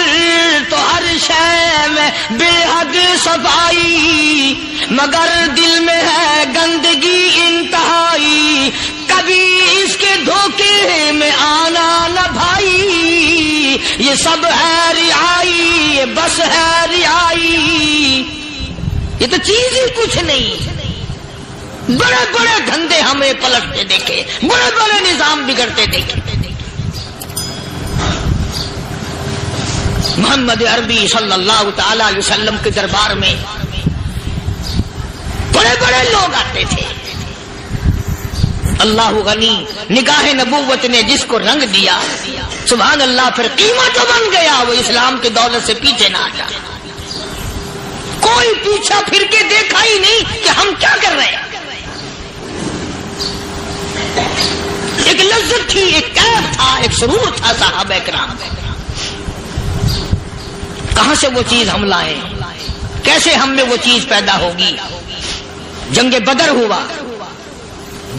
Speaker 1: تو ہر شے میں بے حد صفائی, مگر دل میں ہے گندگی انتہائی, کبھی اس کے دھوکے میں آنا نہ بھائی, یہ سب ہے رعائی, یہ بس ہے رعائی. یہ تو چیز ہی کچھ نہیں. بڑے بڑے دھندے ہمیں پلٹتے دیکھے, بڑے بڑے نظام بگڑتے دیکھے. محمد عربی صلی اللہ تعالی علیہ وسلم کے دربار میں بڑے بڑے لوگ آتے تھے. اللہ غنی, نگاہ نبوت نے جس کو رنگ دیا سبحان اللہ, پھر قیمت تو بن گیا, وہ اسلام کی دولت سے پیچھے نہ ہٹا. کوئی پیچھا پھر کے دیکھا ہی نہیں کہ ہم کیا کر رہے ہیں. ایک لذت تھی, ایک کیف تھا, ایک سرور تھا صحابہ کرام. کہاں سے وہ چیز ہم لائیں, کیسے ہم میں وہ چیز پیدا ہوگی. جنگ بدر ہوا,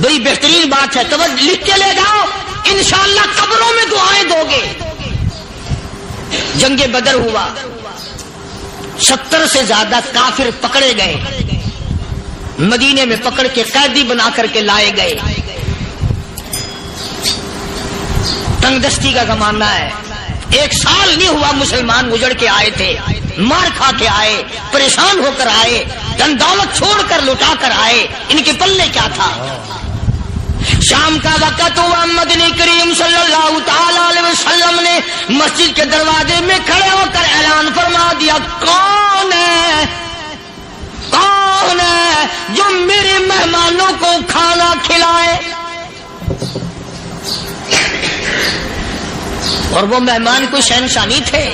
Speaker 1: بڑی بہترین بات ہے, توجہ لکھ کے لے جاؤ, انشاءاللہ قبروں میں دعائیں دو گے. جنگ بدر ہوا, 70 سے زیادہ کافر پکڑے گئے, مدینے میں پکڑ کے قیدی بنا کر کے لائے گئے. تنگ دستی کا زمانہ ہے, 1 سال نہیں ہوا مسلمان گزر کے آئے تھے, مار کھا کے آئے, پریشان ہو کر آئے, دن دولت چھوڑ کر لوٹا کر آئے. ان کے پلے کیا تھا. شام کا وقت ہوا, مدنی کریم صلی اللہ تعالی علیہ وسلم نے مسجد کے دروازے میں کھڑے ہو کر اعلان فرما دیا, کون ہے جو میرے مہمانوں کو کھانا کھلائے. اور وہ مہمان کوئی شہنشاہ نہیں تھے,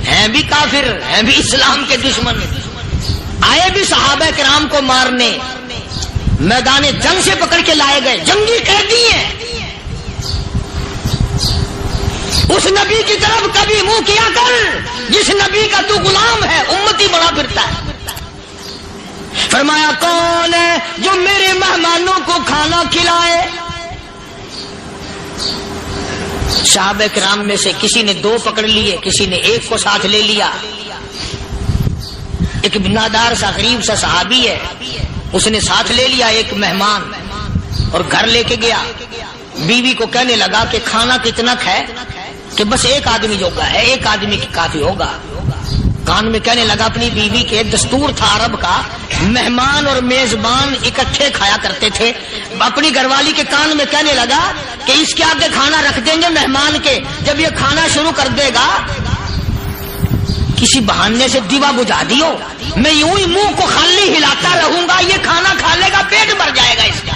Speaker 1: ہیں بھی کافر, ہیں بھی اسلام کے دشمن, آئے بھی صحابہ کرام کو مارنے, میدان جنگ سے پکڑ کے لائے گئے, جنگی قیدی ہیں. اس نبی کی طرف کبھی منہ کیا کر جس نبی کا تو غلام ہے, امتی بڑا پھرتا ہے. فرمایا کون ہے جو میرے مہمانوں کو کھانا کھلائے. صحابہ کرام میں سے کسی نے 2 پکڑ لیے, کسی نے 1 کو ساتھ لے لیا. ایک بنادار سا غریب سا صحابی ہے, اس نے ساتھ لے لیا ایک مہمان اور گھر لے کے گیا. بیوی کو کہنے لگا کہ کھانا کتنا ہے, کہ بس 1 آدمی جوگا ہے, 1 آدمی کی کافی ہوگا. کان میں کہنے لگا اپنی بیوی کے, دستور تھا عرب کا, مہمان اور میزبان اکٹھے کھایا کرتے تھے. اپنی گھر والی کے کان میں کہنے لگا کہ اس کے آگے کھانا رکھ دیں گے مہمان کے, جب یہ کھانا شروع کر دے گا کسی بہانے سے دیوا بجھا دیو, میں یوں ہی منہ کو خالی ہلاتا رہوں گا, یہ کھانا کھا لے گا, پیٹ بھر جائے گا اس کا.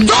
Speaker 3: 2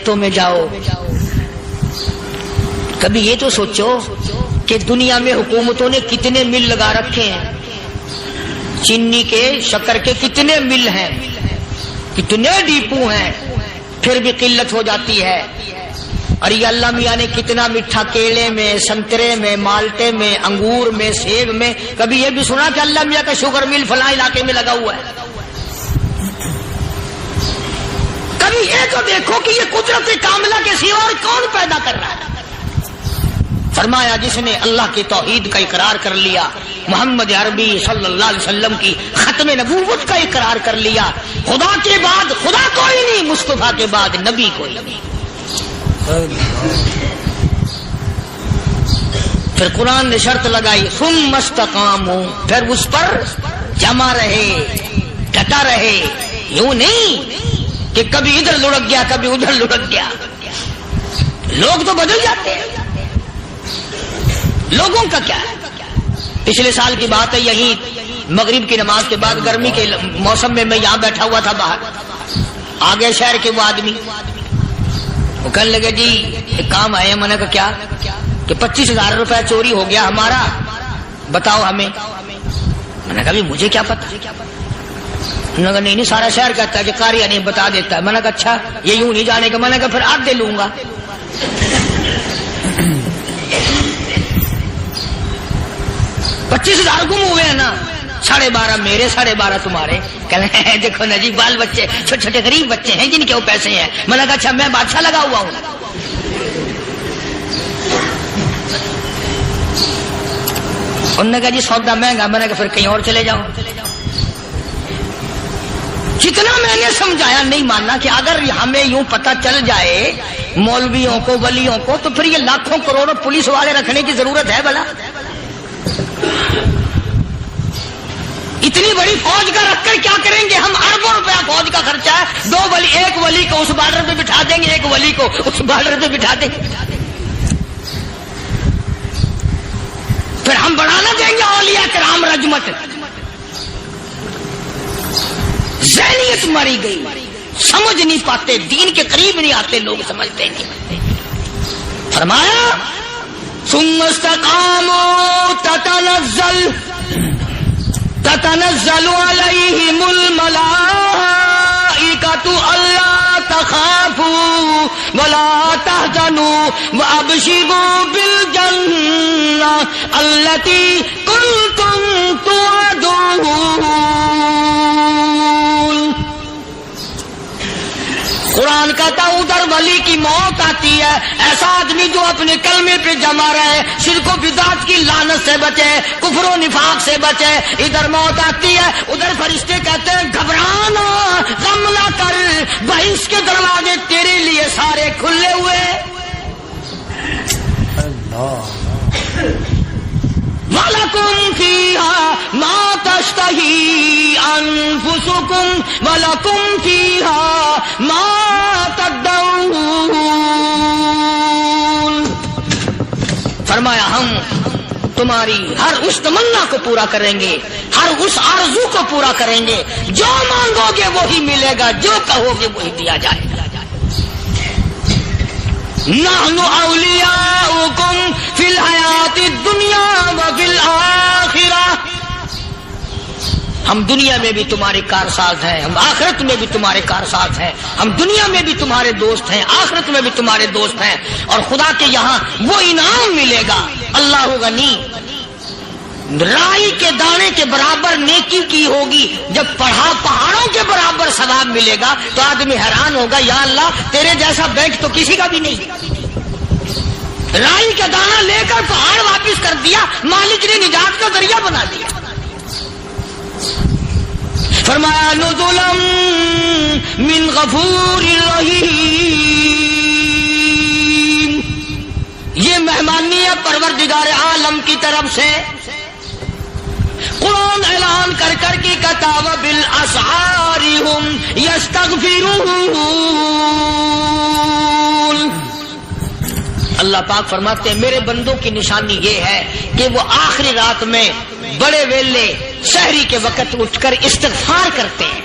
Speaker 3: کھیتوں میں جاؤ. کبھی یہ تو سوچو کہ دنیا میں حکومتوں نے کتنے مل لگا رکھے ہیں, چینی کے, شکر کے کتنے مل ہیں, کتنے ڈیپو ہیں, پھر بھی قلت ہو جاتی ہے. اور یہ اللہ میاں نے کتنا میٹھا کیلے میں, سنترے میں, مالٹے میں, انگور میں, سیب میں. کبھی یہ بھی سنا کہ اللہ میاں کا شوگر مل فلاں علاقے میں لگا ہوا ہے؟ کبھی یہ تو دیکھو کہ یہ قدرت کاملہ کے سوا اور کون پیدا کر رہا ہے. فرمایا جس نے اللہ کی توحید کا اقرار کر لیا, محمد عربی صلی اللہ علیہ وسلم کی ختم نبوت کا اقرار کر لیا, خدا کے بعد خدا کوئی نہیں, مصطفیٰ کے بعد نبی کوئی نہیں. پھر قرآن نے شرط لگائی ثم استقاموا, پھر اس پر جمع رہے, ڈٹا رہے. یوں نہیں کہ کبھی ادھر لڑک گیا کبھی ادھر لڑک گیا. لوگ تو بدل جاتے ہیں, لوگوں کا کیا ہے. پچھلے سال کی بات ہے, یہی مغرب کی نماز کے بعد گرمی کے موسم میں یہاں بیٹھا ہوا تھا باہر, آگے شہر کے وہ آدمی, وہ کہنے لگے جی ایک کام آئے. میں نے کہا کیا؟ کہ 25,000 روپے چوری ہو گیا ہمارا, بتاؤ ہمیں. میں نے کہا بھی مجھے کیا پتا. انہوں نے کہا نہیں سارا شہر کہتا ہے کہ قاریہ نہیں بتا دیتا ہے. میں نے کہا اچھا یہ یوں نہیں جانے کا. میں نے کہا پھر آدھے لوں گا. 25,000 گم ہوئے ہیں نا, 12.5 میرے 12.5 تمہارے. کہنے ہیں دیکھو نا جی بال بچے چھوٹے چھوٹے غریب بچے ہیں جن کے وہ پیسے ہیں. میں نے کہا اچھا میں بادشاہ لگا ہوا ہوں. انہوں نے کہا جی سودا مہنگا. میں نے کہا پھر کہیں اور چلے جاؤ. جتنا میں نے سمجھایا نہیں ماننا کہ اگر ہمیں یوں پتہ چل جائے مولویوں کو ولیوں کو تو پھر یہ لاکھوں کروڑوں پولیس والے رکھنے کی ضرورت ہے بھلا؟ اتنی بڑی فوج کا رکھ کر کیا کریں گے ہم؟ اربوں روپیہ فوج کا خرچہ ہے. 2 ولی, ایک ولی کو اس بارڈر پہ بٹھا دیں گے, ایک ولی کو اس بارڈر پہ بٹھا دیں گے. پھر ہم بڑھانا دیں گے اولیاء کرام رجمت. ذہنیت ماری گئی, سمجھ نہیں پاتے, دین کے قریب نہیں آتے لوگ, سمجھتے نہیں. فرمایا ثم استقاموا تتنزل علیہم الملائکۃ الا تخافوا ولا تحزنوا وابشروا بالجنہ التی کنتم توعدون. قرآن کہتا ادھر ولی کی موت آتی ہے, ایسا آدمی جو اپنے کلمے پہ جمع رہے, شرک و بدعت کی لعنت سے بچے, کفر و نفاق سے بچے. ادھر موت آتی ہے, ادھر فرشتے کہتے ہیں گھبرانا, غم نہ کر, بہشت کے دروازے تیرے لیے سارے کھلے ہوئے. وَلَكُمْ فِيهَا مَا تَشْتَهِي أَنفُسُكُمْ وَلَكُمْ فِيهَا مَا تَدَّعُونَ. فرمایا ہم تمہاری ہر اس تمنا کو پورا کریں گے, ہر اس آرزو کو پورا کریں گے. جو مانگو گے وہی ملے گا, جو کہو گے وہی دیا جائے گا. نحن اولیاؤکم فی الحیات الدنیا وفی الآخرہ. ہم دنیا میں بھی تمہارے کارساز ہیں, ہم آخرت میں بھی تمہارے کارساز ہیں. ہم دنیا میں بھی تمہارے دوست ہیں, آخرت میں بھی تمہارے دوست ہیں. اور خدا کے یہاں وہ انعام ملے گا. اللہ غنی, رائی کے دانے کے برابر نیکی کی ہوگی, جب پہاڑوں کے برابر ثواب ملے گا تو آدمی حیران ہوگا, یا اللہ تیرے جیسا بینک تو کسی کا بھی نہیں. رائی کا دانہ لے کر پہاڑ واپس کر دیا, مالک نے نجات کا ذریعہ بنا دیا. فرمایا نزلا من غفور رحیم. یہ مہمانی ہے پروردگار عالم کی طرف سے. قرآن اعلان کر کر کی کتاب بالاسحار ہم یستغفرون. اللہ پاک فرماتے ہیں میرے بندوں کی نشانی یہ ہے کہ وہ آخری رات میں بڑے ویلے سحری کے وقت اٹھ کر استغفار کرتے ہیں.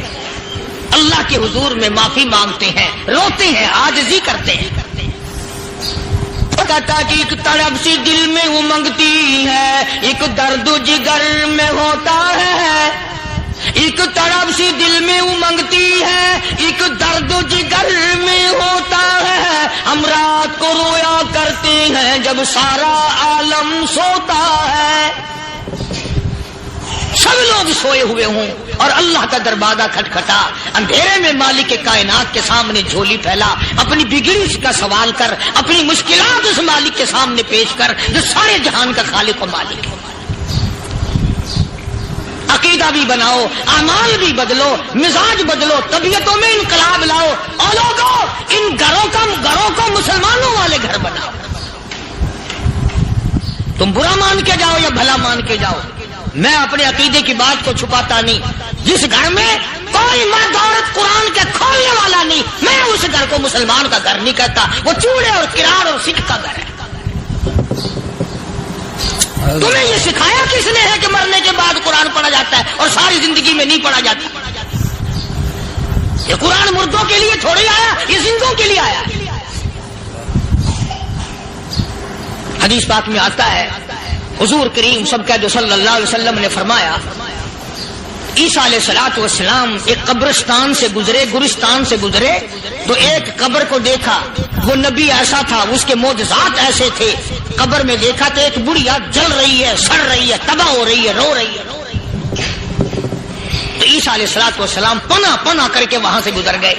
Speaker 3: اللہ کے حضور میں معافی مانگتے ہیں، روتے ہیں، عاجزی کرتے ہیں. کہتا کہ ایک تڑپ سی دل میں امنگتی ہے، ایک درد جگر میں ہوتا ہے. ایک تڑپ سی دل میں امنگتی ہے، ایک درد جگر میں ہوتا ہے. ہم رات کو رویا کرتے ہیں جب سارا عالم سوتا ہے. سب لوگ سوئے ہوئے ہوں اور اللہ کا دروازہ کھٹکھٹا، اندھیرے میں مالک کائنات کے سامنے جھولی پھیلا، اپنی بگڑی کا سوال کر، اپنی مشکلات اس مالک کے سامنے پیش کر جو سارے جہان کا خالق و مالک ہے. عقیدہ بھی بناؤ، اعمال بھی بدلو، مزاج بدلو، طبیعتوں میں انقلاب لاؤ، اور لوگوں ان گھروں کو مسلمانوں والے گھر بناؤ. تم برا مان کے جاؤ یا بھلا مان کے جاؤ، میں اپنے عقیدے کی بات کو چھپاتا نہیں. جس گھر میں کوئی مرد عورت قرآن کے کھولنے والا نہیں، میں اس گھر کو مسلمان کا گھر نہیں کہتا، وہ چوڑے اور کرار اور سکھ کا گھر ہے. تمہیں یہ سکھایا کس نے ہے کہ مرنے کے بعد قرآن پڑھا جاتا ہے اور ساری زندگی میں نہیں پڑھا جاتا؟ یہ قرآن مردوں کے لیے تھوڑی آیا، یہ زندوں کے لیے آیا. حدیث پاک میں آتا ہے، حضور کریم سب کا جو صلی اللہ علیہ وسلم نے فرمایا، عیسیٰ علیہ الصلوۃ والسلام ایک قبرستان سے گزرے، گورستان سے گزرے تو ایک قبر کو دیکھا. وہ نبی ایسا تھا، اس کے معجزات ایسے تھے. قبر میں دیکھا تو ایک بڑھیا جل رہی ہے، سڑ رہی ہے، تباہ ہو رہی ہے، رو رہی ہے. تو عیسیٰ علیہ الصلوۃ والسلام پناہ کر کے وہاں سے گزر گئے.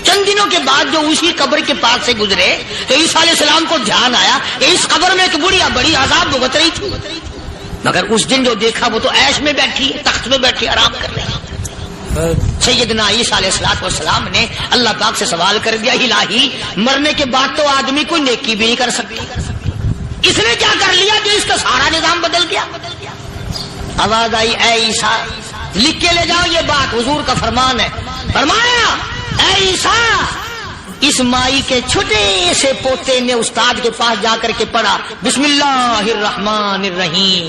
Speaker 3: چند دنوں کے بعد جو اسی قبر کے پاس سے گزرے تو عیسیٰ علیہ السلام کو دھیان آیا کہ اس قبر میں ایک بڑھیا بڑی عذاب بھگت رہی تھی، مگر اس دن جو دیکھا وہ تو عیش میں بیٹھی ہے، تخت میں بیٹھی آرام کر رہی ہے. سیدنا عیسیٰ علیہ الصلوۃ والسلام نے اللہ پاک سے سوال کر دیا، الہی مرنے کے بعد تو آدمی کوئی نیکی بھی نہیں کر سکتا، اس نے کیا کر لیا کہ اس کا سارا نظام بدل گیا؟ آواز آئی، اے عیسیٰ لکھ کے لے جاؤ یہ بات، حضور کا فرمان ہے. فرمایا، اے عیسیٰ اس مائی کے چھوٹے سے پوتے نے استاد کے پاس جا کر کے پڑھا بسم اللہ الرحمن الرحیم.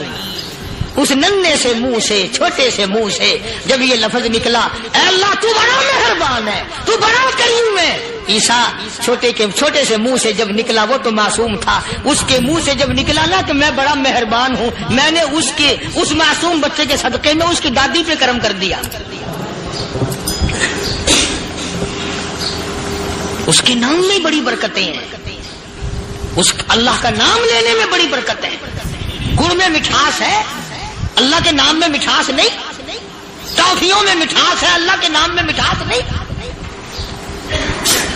Speaker 3: اس ننھے سے منہ سے، چھوٹے سے منہ سے جب یہ لفظ نکلا، اے اللہ تو بڑا مہربان ہے، تو بڑا کریم ہے. عیسیٰ چھوٹے سے منہ سے جب نکلا، وہ تو معصوم تھا، اس کے منہ سے جب نکلا نا کہ میں بڑا مہربان ہوں، میں نے اس معصوم بچے کے صدقے میں اس کی دادی پہ کرم کر دیا. اس کے نام میں بڑی برکتیں ہیں، اس اللہ کا نام لینے میں بڑی برکتیں ہیں. گڑ میں مٹھاس ہے، اللہ کے نام میں مٹھاس نہیں. ٹافیوں میں مٹھاس ہے، اللہ کے نام میں مٹھاس نہیں.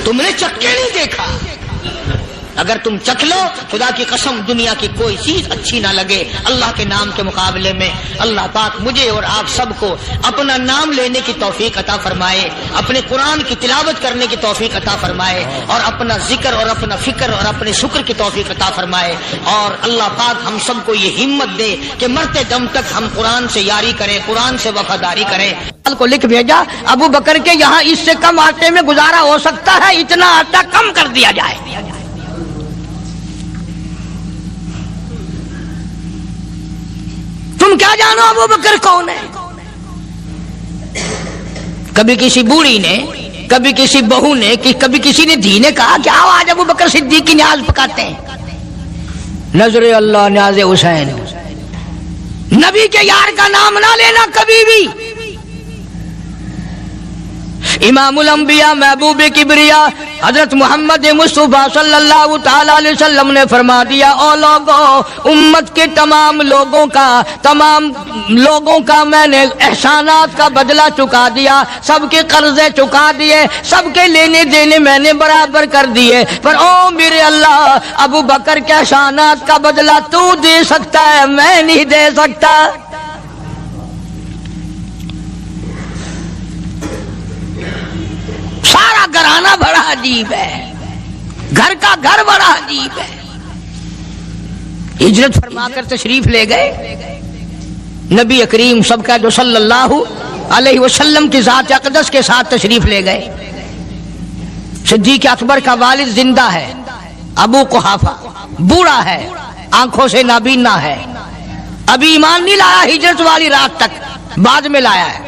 Speaker 3: تم نے چکھ کے نہیں دیکھا، اگر تم چکھ لو خدا کی قسم دنیا کی کوئی چیز اچھی نہ لگے اللہ کے نام کے مقابلے میں. اللہ پاک مجھے اور آپ سب کو اپنا نام لینے کی توفیق عطا فرمائے، اپنے قرآن کی تلاوت کرنے کی توفیق عطا فرمائے، اور اپنا ذکر اور اپنا فکر اور اپنے شکر کی توفیق عطا فرمائے. اور اللہ پاک ہم سب کو یہ ہمت دے کہ مرتے دم تک ہم قرآن سے یاری کریں، قرآن سے وفاداری کریں. کو لکھ بھیجا، ابو بکر کے یہاں اس سے کم آٹے میں گزارا ہو سکتا ہے، اتنا آٹا کم کر دیا جائے. تم کیا جانو ابو بکر کون ہے؟ کبھی کسی بوڑھی نے، کبھی کسی بہو نے، کبھی کسی نے دھی نے کہا کہ آؤ آج ابو بکر صدیق کی نیاز پکاتے ہیں. نظر اللہ نیاز حسین. نبی کے یار کا نام نہ لینا کبھی بھی. امام الانبیاء محبوب کبریا حضرت محمد مصطفیٰ صلی اللہ تعالی علیہ وسلم نے فرما دیا، او لوگوں، امت کے تمام لوگوں کا میں نے احسانات کا بدلہ چکا دیا، سب کے قرضے چکا دیے، سب کے لینے دینے میں نے برابر کر دیے، پر او میرے اللہ، ابو بکر کے احسانات کا بدلہ تو دے سکتا ہے، میں نہیں دے سکتا. سارا گھرانہ بڑا عجیب ہے، گھر کا گھر بڑا عجیب ہے. ہجرت فرما کر تشریف لے گئے نبی کریم سب کا جو صلی اللہ علیہ وسلم کی ذات اقدس کے ساتھ تشریف لے گئے. صدیق اکبر کا والد زندہ ہے، ابو قحافہ بوڑھا ہے، آنکھوں سے نابینا ہے، ابھی ایمان نہیں لایا ہجرت والی رات تک، بعد میں لایا ہے.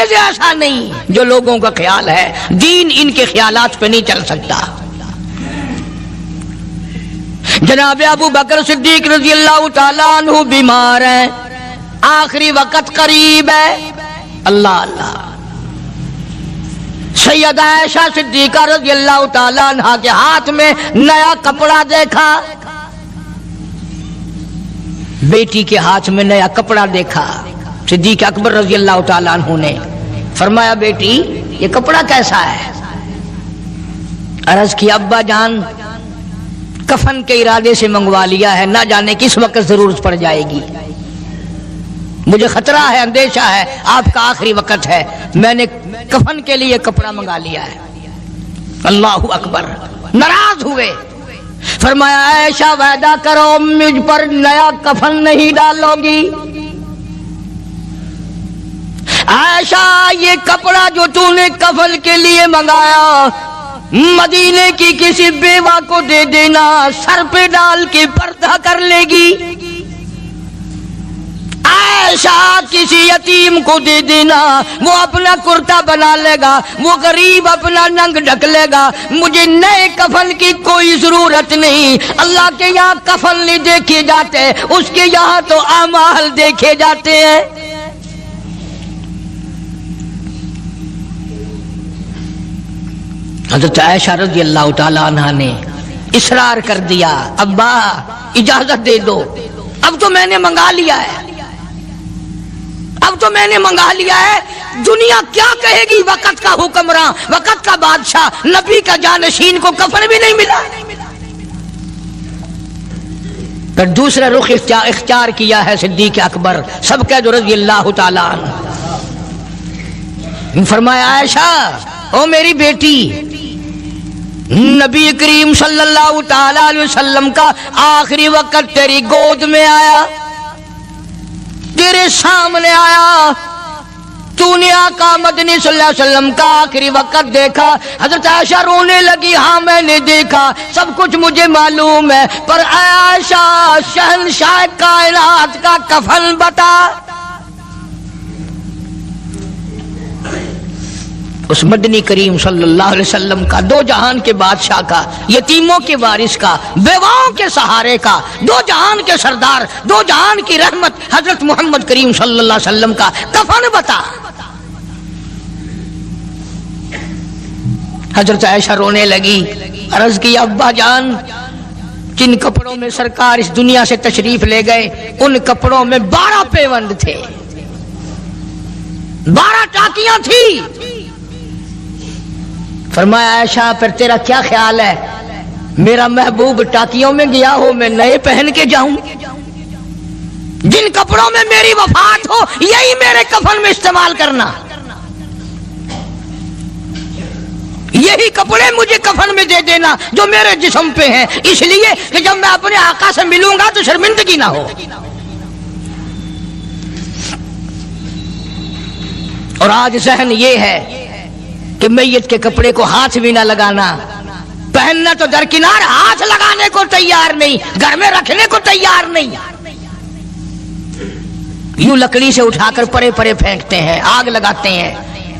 Speaker 1: ہرگز ایسا نہیں جو لوگوں کا خیال ہے، دین ان کے خیالات پہ نہیں چل سکتا۔ جناب ابو بکر صدیق رضی اللہ تعالیٰ عنہ بیمار ہیں، آخری وقت قریب ہے، اللہ اللہ۔ سیدہ عائشہ صدیقہ رضی اللہ تعالیٰ عنہ کے ہاتھ میں نیا کپڑا دیکھا، بیٹی کے ہاتھ میں نیا کپڑا دیکھا۔ صدیق اکبر رضی اللہ تعالیٰ عنہ نے فرمایا بیٹی یہ کپڑا کیسا ہے؟ عرض کی ابا جان کفن کے ارادے سے منگوا لیا ہے، نہ جانے کس وقت ضرورت پڑ جائے گی، مجھے خطرہ ہے، اندیشہ ہے، آپ کا آخری وقت ہے، میں نے کفن کے لیے کپڑا منگا لیا ہے۔ اللہ اکبر۔ ناراض ہوئے، فرمایا عائشہ وعدہ کرو مجھ پر نیا کفن نہیں ڈالو گی۔ عائشہ یہ کپڑا جو تو نے کفن کے لیے منگایا مدینے کی کسی بیوہ کو دے دینا، سر پہ ڈال کے پردہ کر لے گی۔ عائشہ کسی یتیم کو دے دینا، وہ اپنا کرتا بنا لے گا، وہ غریب اپنا ننگ ڈھک لے گا، مجھے نئے کفن کی کوئی ضرورت نہیں۔ اللہ کے یہاں کفن نہیں دیکھے جاتے، اس کے یہاں تو اعمال دیکھے جاتے ہیں۔ حضرت عائشہ رضی اللہ تعالیٰ عنہ نے اصرار کر دیا، ابا اجازت دے دو، اب تو میں نے منگا لیا ہے، اب تو میں نے منگا لیا ہے، دنیا کیا کہے گی؟ وقت کا حکمراں، وقت کا بادشاہ، نبی کا جانشین کو کفن بھی نہیں ملا۔ پھر دوسرا رخ اختیار کیا ہے صدیق اکبر سب کا جو رضی اللہ تعالیٰ عنہ، فرمایا عائشہ او میری بیٹی، نبی کریم صلی اللہ تعالی علیہ وسلم کا آخری وقت تیری گود میں آیا، تیرے سامنے آیا، تو نے آقا مدنی صلی اللہ علیہ وسلم کا آخری وقت دیکھا۔ حضرت عائشہ رونے لگی، ہاں میں نے دیکھا، سب کچھ مجھے معلوم ہے، پر عائشہ شہنشاہ کائنات کا کفن بتا۔ اس مدنی کریم صلی اللہ علیہ وسلم کا، دو جہان کے بادشاہ کا، یتیموں کے وارث کا، بیواؤں کے سہارے کا، دو جہان کے سردار، دو جہان کی رحمت حضرت محمد کریم صلی اللہ علیہ وسلم کا کفن بتا۔ حضرت عائشہ رونے لگی، عرض کی ابا جان جن کپڑوں میں سرکار اس دنیا سے تشریف لے گئے ان کپڑوں میں 12 پیوند تھے، 12 ٹاکیاں تھی۔ فرمایا عائشہ پھر تیرا کیا خیال ہے، میرا محبوب ٹاکیوں میں گیا ہو میں نئے پہن کے جاؤں؟ جن کپڑوں میں میری وفات ہو یہی میرے کفن میں استعمال کرنا، یہی کپڑے مجھے کفن میں دے دینا جو میرے جسم پہ ہیں، اس لیے کہ جب میں اپنے آقا سے ملوں گا تو شرمندگی نہ ہو۔ اور آج ذہن یہ ہے کہ میت کے کپڑے کو ہاتھ بھی نہ لگانا، پہننا تو درکنار، ہاتھ لگانے کو تیار نہیں، گھر میں رکھنے کو تیار نہیں، یوں لکڑی سے اٹھا کر پرے پرے پھینکتے ہیں، آگ لگاتے ہیں،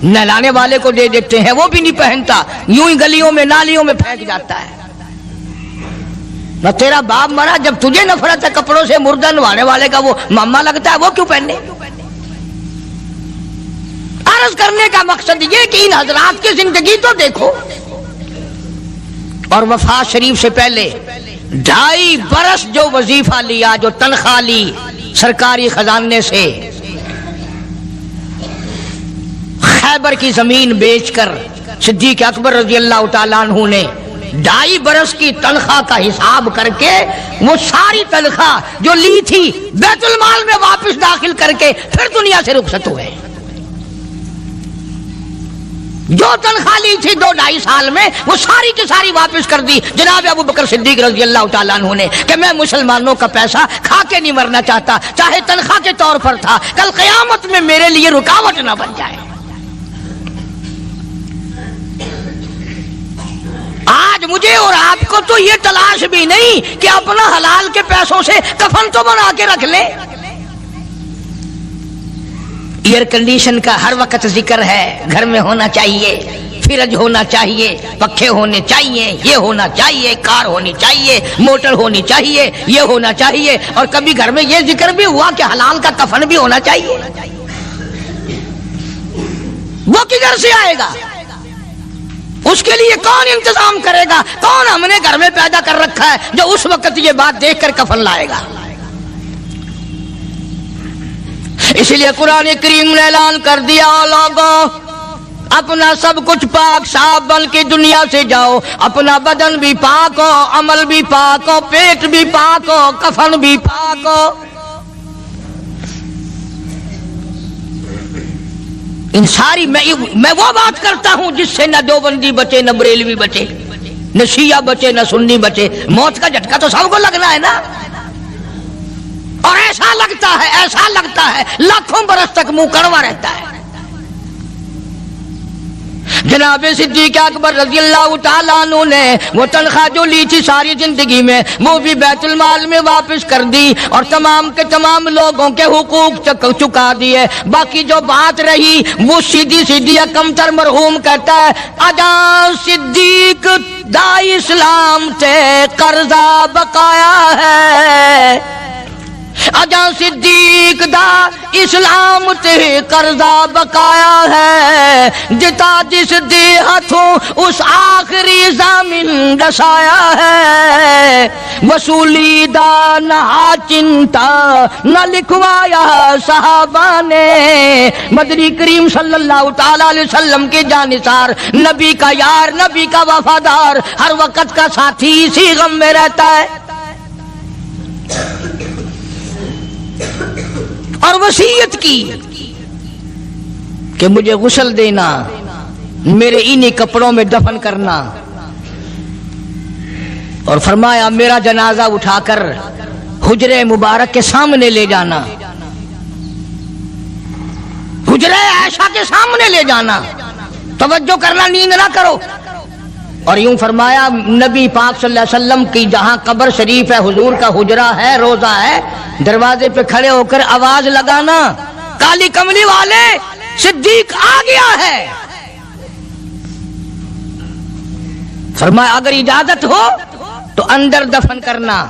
Speaker 1: نہلانے والے کو دے دیتے ہیں، وہ بھی نہیں پہنتا، یوں ہی گلیوں میں نالیوں میں پھینک جاتا ہے۔ نہ تیرا باپ مرا، جب تجھے نفرت ہے کپڑوں سے، مردہ نوانے والے کا وہ ماما لگتا ہے، وہ کیوں پہننے؟ عرض کرنے کا مقصد یہ کہ ان حضرات کی زندگی تو دیکھو، اور وفات شریف سے پہلے 2.5 برس جو وظیفہ لیا، جو تنخواہ لی سرکاری خزانے سے، خیبر کی زمین بیچ کر صدیق اکبر رضی اللہ تعالیٰ عنہ نے 2.5 برس کی تنخواہ کا حساب کر کے وہ ساری تنخواہ جو لی تھی بیت المال میں واپس داخل کر کے پھر دنیا سے رخصت ہوئے۔ جو تنخواہ لی تھی 2-2.5 سال میں وہ ساری کی ساری واپس کر دی جناب ابو بکر صدیق رضی اللہ تعالیٰ عنہ نے، کہ میں مسلمانوں کا پیسہ کھا کے نہیں مرنا چاہتا، چاہے تنخواہ کے طور پر تھا، کل قیامت میں میرے لیے رکاوٹ نہ بن جائے۔ آج مجھے اور آپ کو تو یہ تلاش بھی نہیں کہ اپنا حلال کے پیسوں سے کفن تو بنا کے رکھ لیں، ایئر کنڈیشن کا ہر وقت ذکر ہے، گھر میں ہونا چاہیے، فریج ہونا چاہیے، پنکھے ہونے چاہیے، یہ ہونا چاہیے، کار ہونی چاہیے، موٹر ہونی چاہیے، یہ ہونا چاہیے، اور کبھی گھر میں یہ ذکر بھی ہوا کہ حلال کا کفن بھی ہونا چاہیے۔ وہ کدھر سے آئے گا؟ اس کے لیے کون انتظام کرے گا؟ کون ہم نے گھر میں پیدا کر رکھا ہے جو اس وقت یہ بات دیکھ کر کفن لائے گا؟ اس لیے قرآن کریم نے اعلان کر دیا، لوگوں اپنا سب کچھ پاک صاف بن کے دنیا سے جاؤ، اپنا بدن بھی پاک ہو، عمل بھی پاک ہو، پیٹ بھی پاک ہو، کفن بھی پاک ہو۔ ان ساری میں وہ بات کرتا ہوں جس سے نہ دیوبندی بچے، نہ بریلوی بچے، نہ شیعہ بچے، نہ سنی بچے۔ موت کا جھٹکا تو سب کو لگنا ہے نا، اور ایسا لگتا ہے لاکھوں برس تک منہ کڑوا رہتا ہے۔ جناب صدیق اکبر رضی اللہ تعالیٰ عنہ نے وہ تنخواہ جو لی تھی ساری زندگی میں، وہ بھی بیت المال میں واپس کر دی، اور تمام کے تمام لوگوں کے حقوق چکا دیے۔ باقی جو بات رہی وہ سیدھی کمتر مرحوم کہتا ہے، ادا صدیق دا اسلام تے قرضہ بقایا ہے، اجا صدیق دا اسلام تے قرضہ بقایا ہے، جتا جس دے ہاتھوں اس آخری ضامن دسایا ہے، وصولی دا نہ چنتا نہ لکھوایا صحابہ نے۔ مدنی کریم صلی اللہ تعالی علیہ وسلم کے جانثار، نبی کا یار، نبی کا وفادار، ہر وقت کا ساتھی اسی غم میں رہتا ہے۔ اور وصیت کی کہ مجھے غسل دینا، میرے انہی کپڑوں میں دفن کرنا، اور فرمایا میرا جنازہ اٹھا کر حجرے مبارک کے سامنے لے جانا، حجرے عائشہ کے سامنے لے جانا، توجہ کرنا، نیند نہ کرو۔ اور یوں فرمایا نبی پاک صلی اللہ علیہ وسلم کی جہاں قبر شریف ہے، حضور کا حجرہ ہے، روضہ ہے، دروازے پہ کھڑے ہو کر آواز لگانا، کالی کملی والے صدیق آ گیا ہے۔ فرمایا اگر اجازت ہو تو اندر دفن کرنا،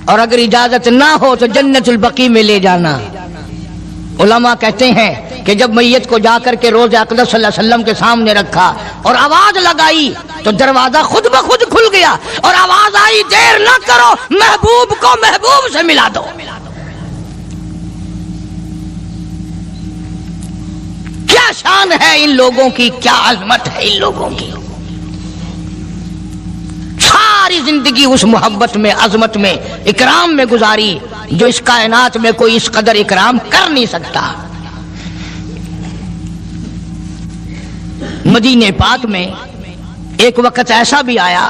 Speaker 1: اور اگر اجازت نہ ہو تو جنت البقیع میں لے جانا۔ علماء کہتے ہیں کہ جب میت کو جا کر کے روضہ اقدس صلی اللہ علیہ وسلم کے سامنے رکھا اور آواز لگائی تو دروازہ خود بخود کھل گیا، اور آواز آئی دیر نہ کرو، محبوب کو محبوب سے ملا دو۔ کیا شان ہے ان لوگوں کی، کیا عظمت ہے ان لوگوں کی۔ ساری زندگی اس محبت میں، عظمت میں، اکرام میں گزاری جو اس کائنات میں کوئی اس قدر اکرام کر نہیں سکتا۔ مدینہ پاک میں ایک وقت ایسا بھی آیا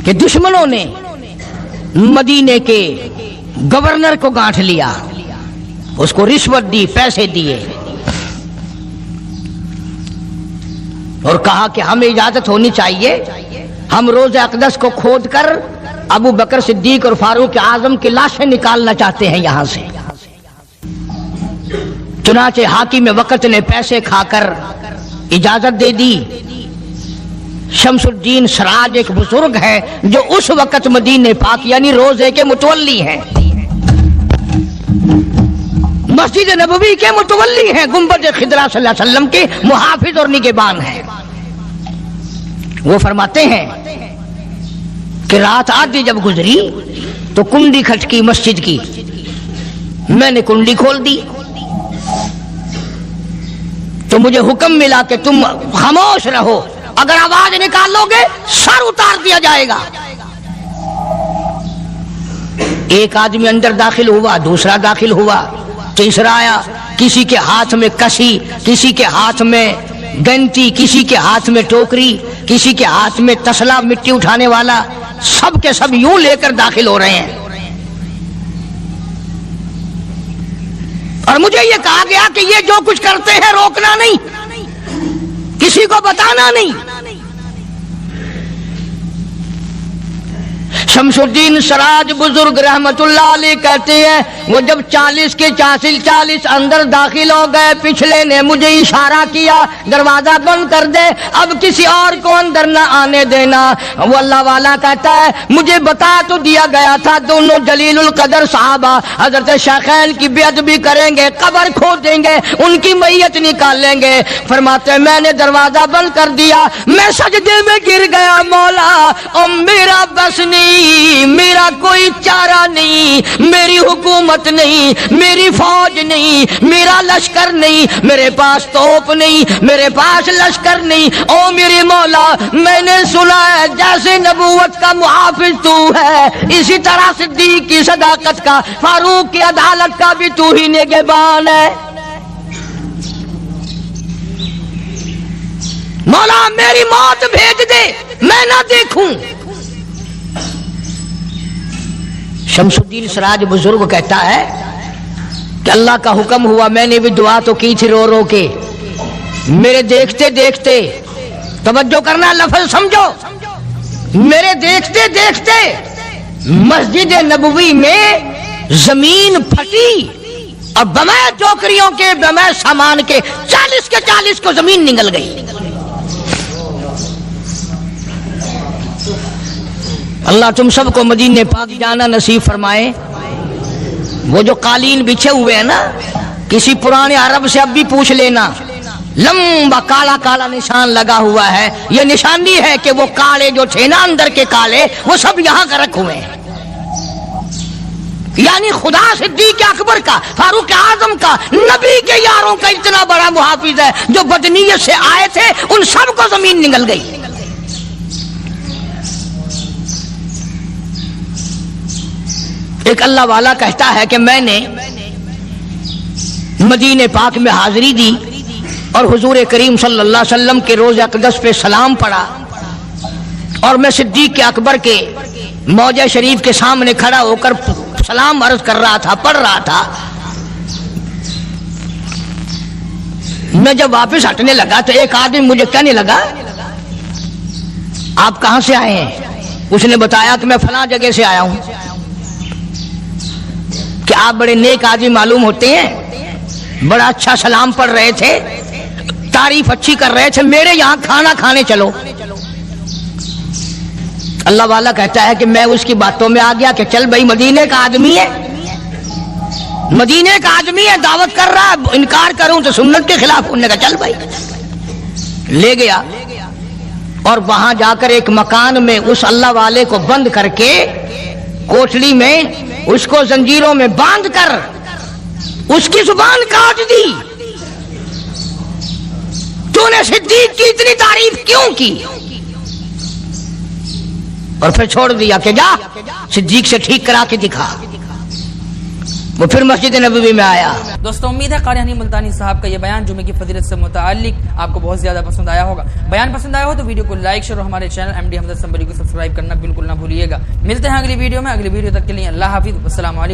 Speaker 1: کہ دشمنوں نے مدینے کے گورنر کو گانٹھ لیا، اس کو رشوت دی، پیسے دیے، اور کہا کہ ہمیں اجازت ہونی چاہیے، ہم روضہ اقدس کو کھود کر ابو بکر صدیق اور فاروق اعظم کی لاشیں نکالنا چاہتے ہیں یہاں سے۔ چنانچہ حاکم وقت نے پیسے کھا کر اجازت دے دی۔ شمس الدین سراج ایک بزرگ ہے جو اس وقت مدینہ پاک یعنی روزے کے متولی ہیں، مسجد نبوی کے متولی ہیں، گنبد خضرا صلی اللہ علیہ وسلم کے محافظ اور نگہبان ہیں۔ وہ فرماتے ہیں کہ رات آدھی جب گزری تو کنڈی کھٹکی مسجد کی، میں نے کنڈی کھول دی تو مجھے حکم ملا کہ تم خاموش رہو، اگر آواز نکالو گے سر اتار دیا جائے گا۔ ایک آدمی اندر داخل ہوا، دوسرا داخل ہوا، تیسرا آیا، کسی کے ہاتھ میں کسی، کسی کے ہاتھ میں گنتی، کسی کے ہاتھ میں ٹوکری، کسی کے ہاتھ میں تسلا مٹی اٹھانے والا، سب کے سب یوں لے کر داخل ہو رہے ہیں۔ اور مجھے یہ کہا گیا کہ یہ جو کچھ کرتے ہیں روکنا نہیں، کسی کو بتانا نہیں۔ شمس الدین سراج بزرگ رحمت اللہ علیہ کہتے ہیں وہ جب 40 کے 40 اندر داخل ہو گئے، پچھلے نے مجھے اشارہ کیا دروازہ بند کر دے، اب کسی اور کو اندر نہ آنے دینا۔ وہ اللہ والا کہتا ہے مجھے بتا تو دیا گیا تھا دونوں جلیل القدر صحابہ حضرت شیخین کی بے ادبی کریں گے، قبر کھود دیں گے، ان کی میت نکال لیں گے۔ فرماتے ہیں میں نے دروازہ بند کر دیا، میں سجدے میں گر گیا، مولا اور میرا بس نہیں، میرا کوئی چارہ نہیں، میری حکومت نہیں، میری فوج نہیں، میرا لشکر نہیں، میرے پاس توپ نہیں، میرے پاس لشکر نہیں، او میرے مولا میں نے سنا ہے جیسے نبوت کا محافظ تو ہے، اسی طرح صدیق کی صداقت کا، فاروق کی عدالت کا بھی تو ہی نگہبان ہے۔ مولا میری موت بھیج دے میں نہ دیکھوں۔ شمس الدین سراج بزرگ کہتا ہے کہ اللہ کا حکم ہوا، میں نے بھی دعا تو کی تھی رو رو کے، میرے دیکھتے دیکھتے، توجہ کرنا لفظ سمجھو، میرے دیکھتے دیکھتے مسجد نبوی میں زمین پھٹی اور بمائے ٹوکریوں کے بمائے سامان کے 40 کے 40 کو زمین نگل گئی۔ اللہ تم سب کو مدینے پاک جانا نصیب فرمائے۔ وہ جو قالین بچھے ہوئے ہیں نا، کسی پرانے عرب سے اب بھی پوچھ لینا، لمبا کالا کالا نشان لگا ہوا ہے، یہ نشانی ہے کہ وہ کالے جو تھے نا اندر کے کالے وہ سب یہاں کا رکھ ہوئے ہیں، یعنی خدا صدیق اکبر کا، فاروق اعظم کا، نبی کے یاروں کا اتنا بڑا محافظ ہے، جو بدنیت سے آئے تھے ان سب کو زمین نگل گئی۔ ایک اللہ والا کہتا ہے کہ میں نے مدینے پاک میں حاضری دی اور حضور کریم صلی اللہ علیہ وسلم کے روضہ اقدس پہ سلام پڑھا، اور میں صدیق اکبر کے موضع شریف کے سامنے کھڑا ہو کر سلام عرض کر رہا تھا، پڑھ رہا تھا۔ میں جب واپس ہٹنے لگا تو ایک آدمی مجھے کہنے لگا آپ کہاں سے آئے ہیں؟ اس نے بتایا کہ میں فلاں جگہ سے آیا ہوں۔ کہ آپ بڑے نیک آدمی معلوم ہوتے ہیں، بڑا اچھا سلام پڑھ رہے تھے، تعریف اچھی کر رہے تھے، میرے یہاں کھانا کھانے چلو۔ اللہ والا کہتا ہے کہ میں اس کی باتوں میں آ گیا کہ چل بھائی، مدینے کا آدمی ہے، مدینے کا آدمی ہے، دعوت کر رہا ہے، انکار کروں تو سنت کے خلاف ہونے کا، چل بھائی۔ لے گیا اور وہاں جا کر ایک مکان میں اس اللہ والے کو بند کر کے، کوٹلی میں اس کو زنجیروں میں باندھ کر اس کی زبان کاٹ دی۔ تو نے صدیق کی اتنی تعریف کیوں کی؟ اور پھر چھوڑ دیا کہ جا صدیق سے ٹھیک کرا کے دکھا۔ وہ پھر مسجد نبوی میں آیا۔
Speaker 4: دوستو امید ہے قاری حنی ملتانی صاحب کا یہ بیان جمعے کی فضیلت سے متعلق آپ کو بہت زیادہ پسند آیا ہوگا۔ بیان پسند آیا ہو تو ویڈیو کو لائک شیئر اور ہمارے چینل ایم ڈی حمزہ سنبری کو سبسکرائب کرنا بالکل نہ بھولیے گا۔ ملتے ہیں اگلی ویڈیو میں، اگلی ویڈیو تک کے لیے اللہ حافظ، السلام علیکم۔